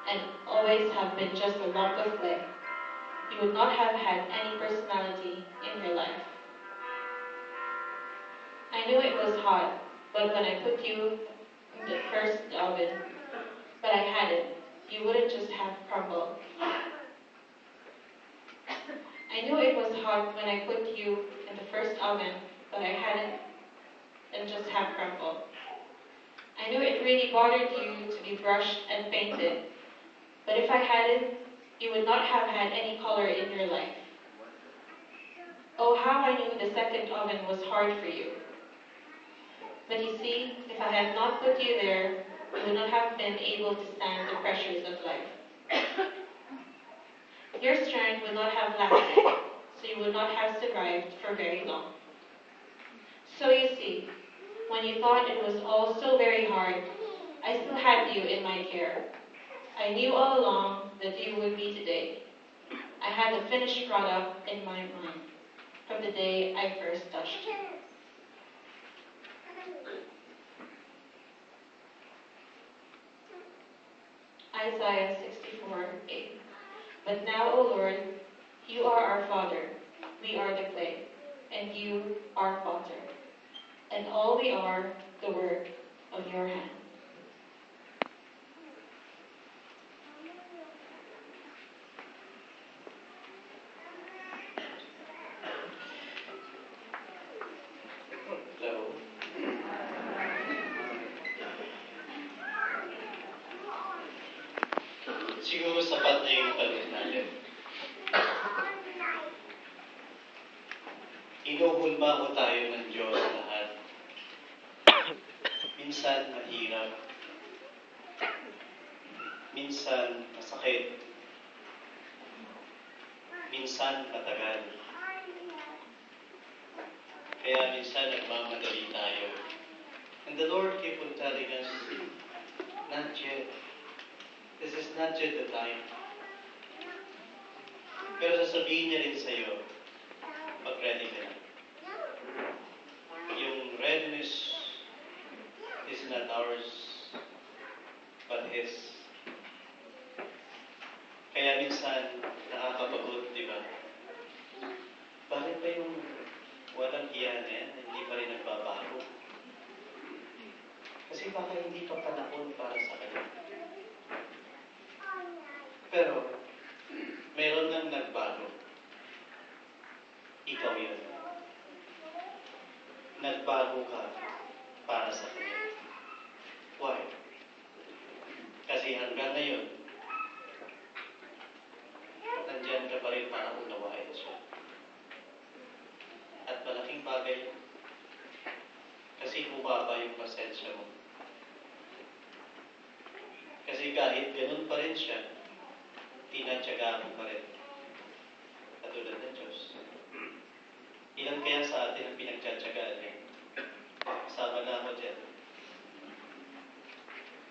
and always have been just a lump of clay. You would not have had any personality in your life. I knew it was hot, but when I put you in the first oven, but I had it, you wouldn't just have crumbled. I knew it was hot when I put you in the first oven, but I hadn't and just have crumbled. I knew it really bothered you to be brushed and painted, but if I hadn't, you would not have had any color in your life. Oh, how I knew the second oven was hard for you. But you see, if I had not put you there, you would not have been able to stand the pressures of life. Your strength would not have lasted, so you would not have survived for very long. So you see, when you thought it was all so very hard, I still had you in my care. I knew all along that you would be today. I had the finished product in my mind from the day I first touched you." Isaiah 64:8. "But now, O Lord, you are our Father, we are the clay, and you are potter, and all we are the work of your hand." Siguro sapat na yung tanong natin. Inuhulma ko tayo ng Diyos lahat. Minsan mahirap. Minsan masakit. Minsan matagal. Kaya minsan nagmamadali tayo. And the Lord keep on telling us, not yet. This is not yet the time. Pero sasabihin niya rin sa'yo, pag-ready ka na. Yung readiness is not ours, but His. Kaya minsan, nakakapagod, di ba? Bakit ba yung walang hiya na yan, hindi pa rin nagbabago? Kasi baka hindi pa panahon para sa kanya. Pero, meron nang nagbago. Ikaw yun. Nagbago ka para sa kanya. Why? Kasi hanggang ngayon, nandyan ka pa rin para unawain siya. At malaking bagay, kasi bumaba yung pasensya mo. Kasi kahit ganun pa rin siya, tinatyaga mo pa rin. Katulad ng Diyos. Ilan kaya sa atin ang pinagtsatsagaan niya? Sama na ako dyan.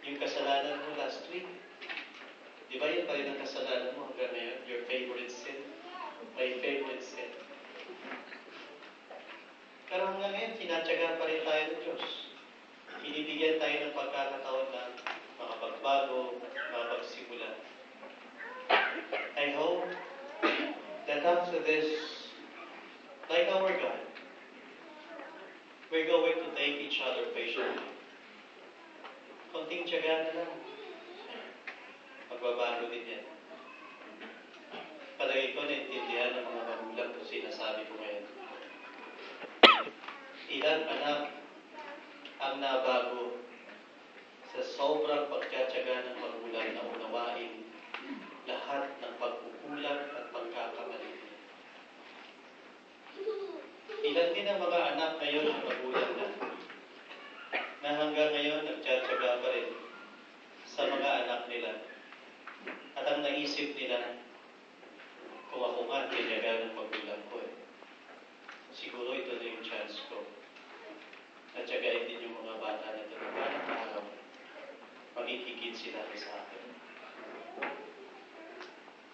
Yung kasalanan mo last week, di ba yun pa rin ang kasalanan mo hanggang ngayon? Your favorite sin? My favorite sin. Pero hanggang ngayon, tinatyaga pa rin tayo ng Diyos. Binibigyan tayo ng pagkakataon na makapagbago, makapagsimula. I hope that after this, like our God, we're going to take each other patiently. Konting tiyaga na lang. Magbabago din yan. Palagi ko naintindihan ng mga magulang kung sinasabi ko ngayon. Ilang anak ang nabago sa sobrang pagtsatsaga ng magulang na unawain lahat ng pagkukulang at pagkakamali. Ilan din ang mga anak ngayon na magulang na hanggang ngayon nagtsatsaga pa rin sa mga anak nila. At ang naisip nila, kung ako nga, tinyaga ng magulang ko siguro ito na yung chance ko. At tsagain din yung mga bata na ito na parang araw, magigigit sila sa akin.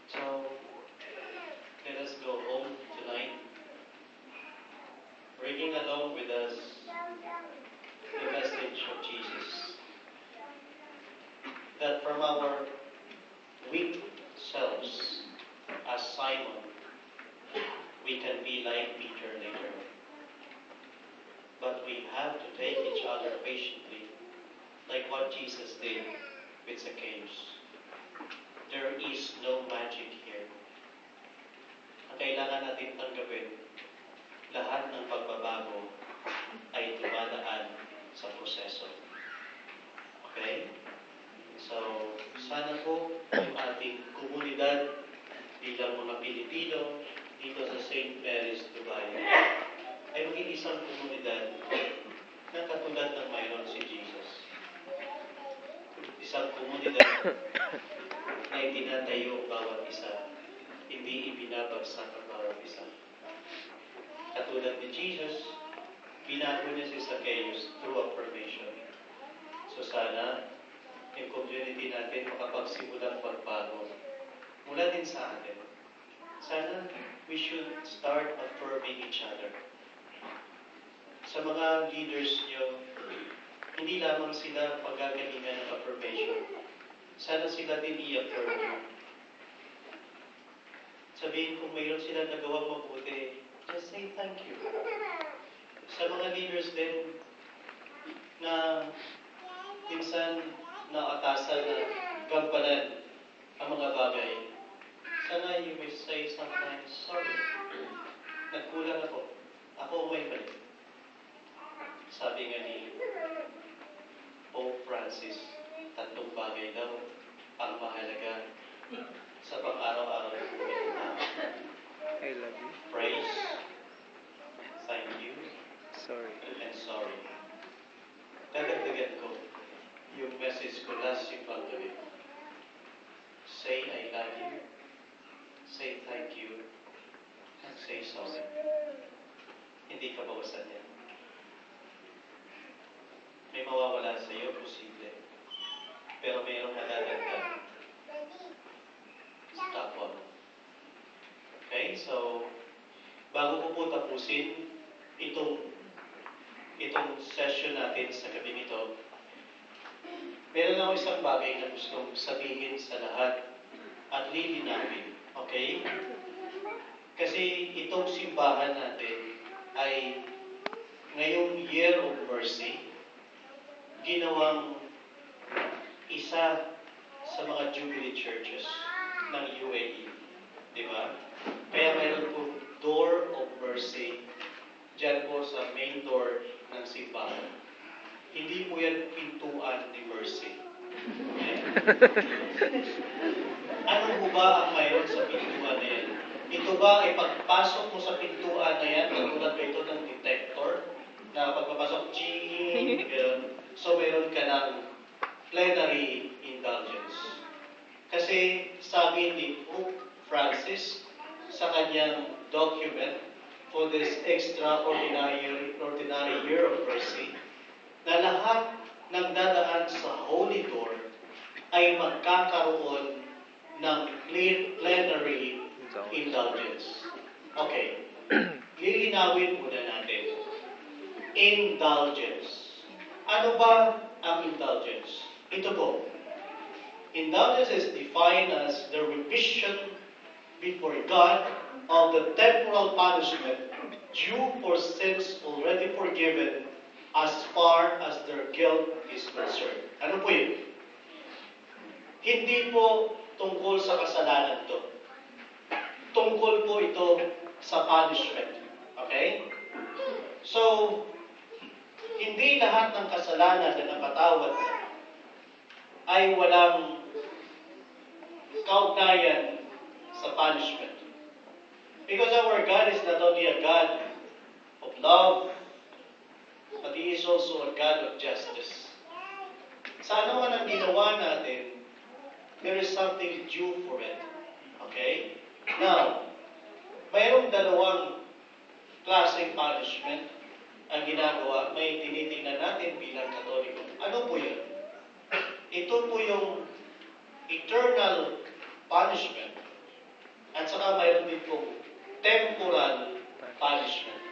So, let us go home tonight, bringing along with us the message of Jesus. That from our weak selves, as Simon, we can be like Peter later. But we have to take each other patiently, like what Jesus did with Zacchaeus. There is no magic here. Ang kailangan natin tanggapin, lahat ng pagbabago ay dumadaan sa proseso. Okay? So, sana po yung ating komunidad bilang mga Pilipino dito sa St. Mary's, Dubai, ay maging isang komunidad na katulad ng mayroon si Jesus. Isang komunidad na itinatayo bawat isa, hindi ibinabagsak ang bawat isa. Katulad ni Jesus, binago niya si Zacchaeus through affirmation. So sana, yung community natin makapagsimulang pagbago mula din sa atin. Sana, we should start affirming each other. Sa mga leaders nyo, hindi lamang sila paggagalingan ng affirmation. Sana sila din i-affirm nyo. Sabihin kung mayroon sila nagawang mabuti, just say thank you. Sa mga leaders din na minsan naatasan na gampanan ang mga bagay, sana you may say sometimes, sorry, nagkulang ako. Ako may mali. Sabi nga ni Pope Francis, 3 bagay daw ang mahalaga love you, say thank you, and say sorry. Hindi ka bawasan yan. May mawawala sa iyo, posible. Pero mayroong madadagdag sa kapwa mo. Okay? So, bago ko po tapusin itong session natin sa gabi nito, meron ako isang bagay na gustong sabihin sa lahat at lilinawin. Okay? Kasi itong simbahan natin ay ngayong Year of Mercy, ginawang isa sa mga Jubilee Churches ng UAE. Di ba? Kaya meron po Door of Mercy dyan po sa main door ng simbahan. Hindi po yan pintuan ni Mercy. Okay? Ano po ba ang mayroon sa pintuan na yan? Ito ba ay pagpasok mo sa pintuan na yan, katulad ba ito ng detector? Na pagpapasok, ching, gano'n. So, meron ka ng plenary indulgence. Kasi sabi ni Pope Francis sa kanyang document for this extraordinary year of mercy, na lahat ng dadaan sa Holy Door ay magkakaroon ng plenary indulgence. Okay. Lilinawin muna natin. Indulgence. Ano ba ang indulgence? Ito po. Indulgence is defined as the remission before God of the temporal punishment due for sins already forgiven as far as their guilt is concerned. Ano po yun? Hindi po tungkol sa kasalanan to. Tungkol po ito sa punishment. Okay? So, hindi lahat ng kasalanan na napatawad na ay walang kaugnayan sa punishment. Because our God is not only a God of love, but He is also a God of justice. Sa ano man ang ginawa natin, there is something due for it. Okay? Now, mayroong dalawang klaseng punishment ang ginagawa, may tinitingnan natin bilang Katoliko. Ano po yun? Ito po yung eternal punishment. At saka mayroon din po temporal punishment.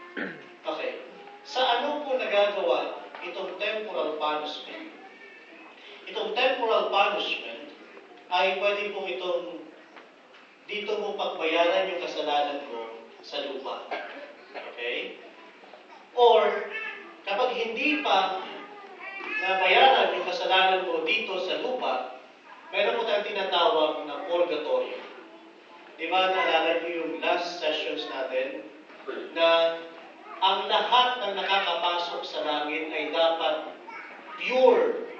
Okay. Sa ano po nagagawa itong temporal punishment? Itong temporal punishment ay pwede po itong dito mo pagbayaran yung kasalanan mo sa lupa. Okay? Or, kapag hindi pa nabayaran yung kasalanan mo dito sa lupa, meron mo tayong tinatawag na purgatorio. Di ba, naalala niyo yung last sessions natin na ang lahat ng nakakapasok sa langit ay dapat pure,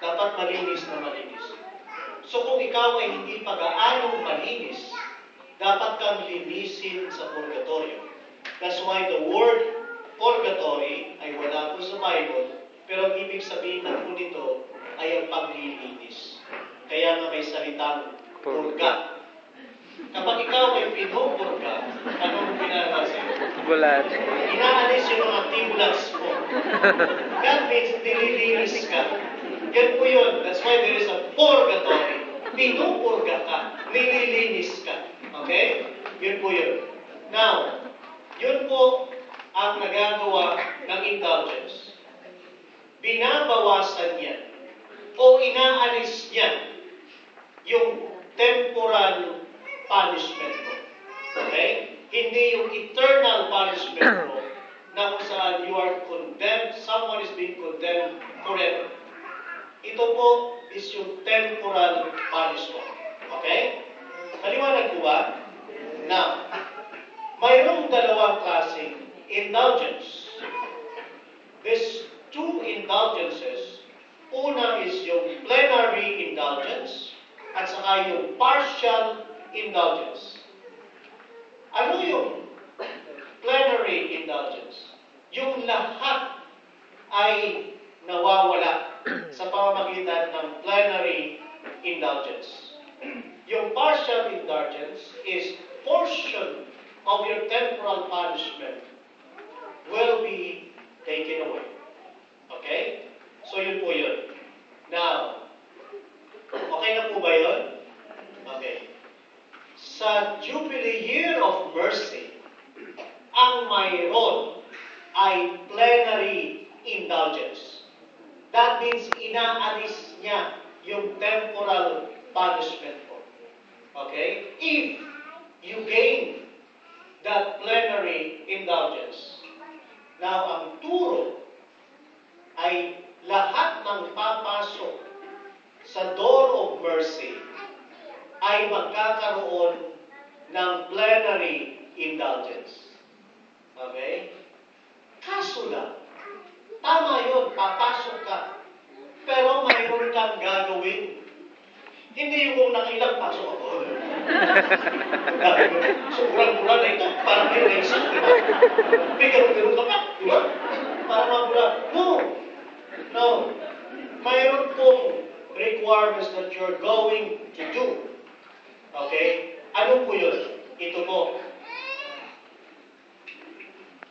dapat malinis na malinis. So kung ikaw ay hindi pag-aanong malinis, dapat kang linisin sa purgatorio. That's why the word purgatory ay wala po sa Bible, pero ang ibig sabihin ng po nito ay ang paglilinis. Kaya nga may salitang purga. Kapag ikaw ay pinupurga, anong ginagawa sa'yo? Bulat. Inaalis yung mga tibulats mo. That means nililinis ka. Yan po yun. That's why there is a purgatory. Pinupurga ka. Nililinis ka. Okay? Yun po yun. Now, yun po ang nagagawa ng indulgence. Binabawasan yan o inaalis yan yung temporal punishment mo. Okay? Hindi yung eternal punishment mo na kung saan you are condemned, someone is being condemned forever. Ito po is yung temporal punishment. Okay? Maliwanag po ba? Now, mayroong dalawang klaseng indulgence. These two indulgences, una is yung plenary indulgence at saka yung partial indulgence. Ano yung plenary indulgence? Yung lahat ay nawawala sa pamamagitan ng plenary indulgence. Yung partial indulgence is portion of your temporal punishment will be taken away. Okay? So yun po yun. Now, okay na po ba yun? Okay. Sa Jubilee Year of Mercy, ang mayroon ay plenary indulgence. That means inaalis niya yung temporal punishment po. Okay? If you gain that plenary indulgence. Now, ang turo ay lahat ng papasok sa door of mercy ay magkakaroon ng plenary indulgence. Okay? Kaso lang, tama yun, papasok ka. Pero mayroon kang gagawin. Hindi yung kung nakailang pasok ako. Sobrang-bura na ito, parang may raising, di ba? May ganun-ganun ka pa, di ba? Parang mabura. No. Mayroon pong requirements that you're going to do. Okay? Ano po yun? Ito po.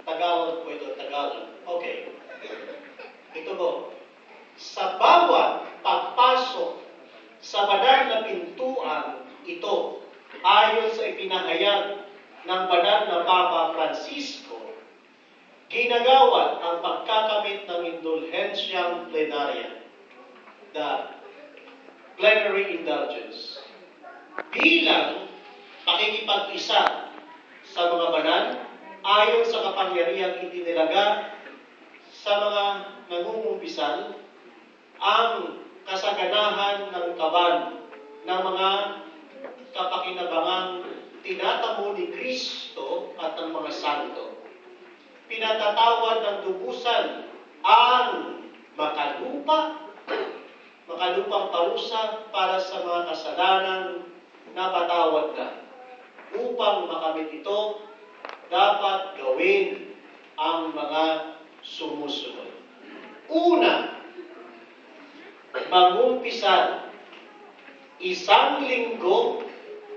Tagalog po ito, Tagalog. Okay. Ito po. Sa bawat pagpasok sa banal na pintuan ito, ayon sa ipinahayag ng banal na Papa Francisco, ginagawad ang pagkakamit ng indulhensyang plenarya, the plenary indulgence, bilang pakikipag-isa sa mga banal ayon sa kapangyarihang itinilaga sa mga nangungumpisal ang kasaganahan ng kaban ng mga kapakinabangang tinatamo ni Kristo at ng mga santo. Pinatatawad ng lubusan ang makalupang parusa para sa mga kasalanan na patawad na. Upang makamit ito, dapat gawin ang mga sumusunod. Una, mangumpisan isang linggo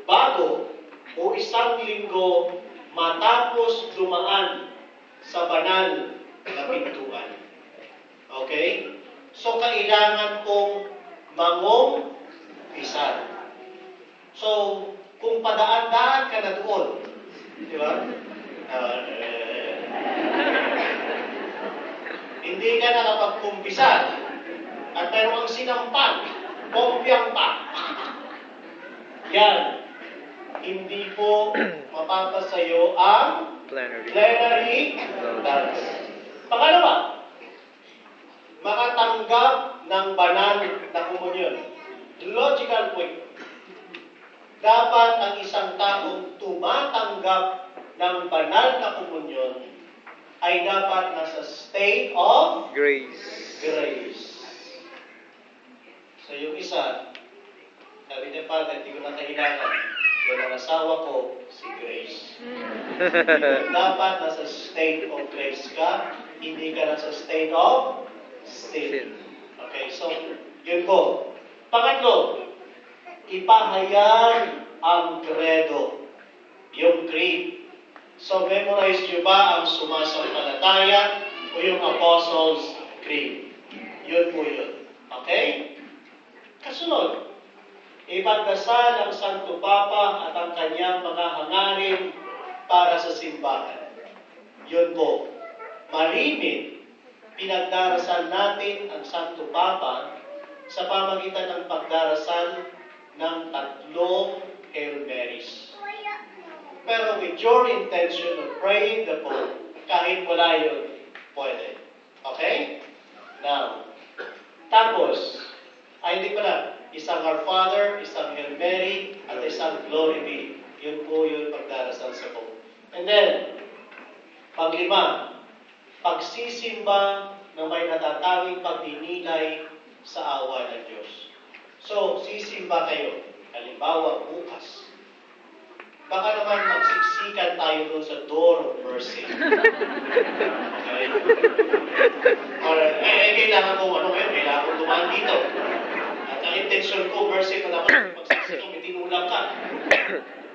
bago o isang linggo matapos dumaan sa banal na pintuan. Okay? So, kailangan pong mangumpisan. So, kung padaan-daan ka na doon, di ba? Hindi ka nakapagkumpisan at mayroong sinampan, kompyang pa. Yan. Hindi po mapapasayo ang plenary indulgence. Pangalawa, makatanggap ng banal na komunyon. Logical point. Dapat ang isang taong tumatanggap ng banal na komunyon ay dapat nasa state of Grace. So yung isa, sabi niya, Father, hindi ko na kailangan. Yung ang asawa ko, si Grace. Dapat nasa state of grace ka, hindi ka nasa state of sin. Okay, so yun po. Pangatlo, ipahayag ang credo, yung creed. So memorize nyo ba ang sumasampalataya o yung Apostles' Creed? Yun po yun. Okay? Kasunod, ipagdasal ang Santo Papa at ang kanyang mga hangarin para sa simbahan. Yun po. Malimit, pinagdarasal natin ang Santo Papa sa pamagitan ng pagdarasal ng 3 Hail Marys. Pero with your intention of praying the Pope, kahit wala yun, pwede. Okay? Now, tapos, hindi pala, isang Our Father, isang Hail Mary, at isang Glory Be. Yun po yun pagdarasal sa Pope. And then, panglima, pagsisimba na may natatanging pagninilay sa awa ng Diyos. So, sisimba kayo. Halimbawa, bukas. Baka naman magsiksikan tayo doon sa door of mercy. Okay? Or, kailangan ko, kailangan ko dumaan dito. At ang intention ko, mercy pa naman, magsiksikan Ito, may tinulang ka.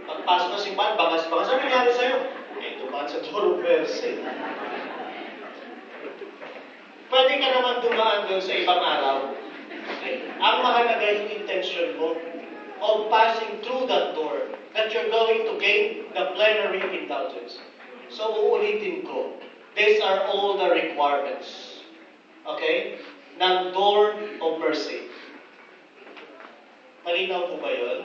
Pagpasok ka simbahan, bangas-bangas. Ano nangyari sa'yo? Eh, dumaan sa door of mercy. Pwede ka naman dumaan doon sa ibang araw. Okay. Ang mahalaga yung intention mo of passing through that door that you're going to gain the plenary indulgence. So, uulitin ko. These are all the requirements. Okay? Ng door of mercy. Malinaw po ba yun?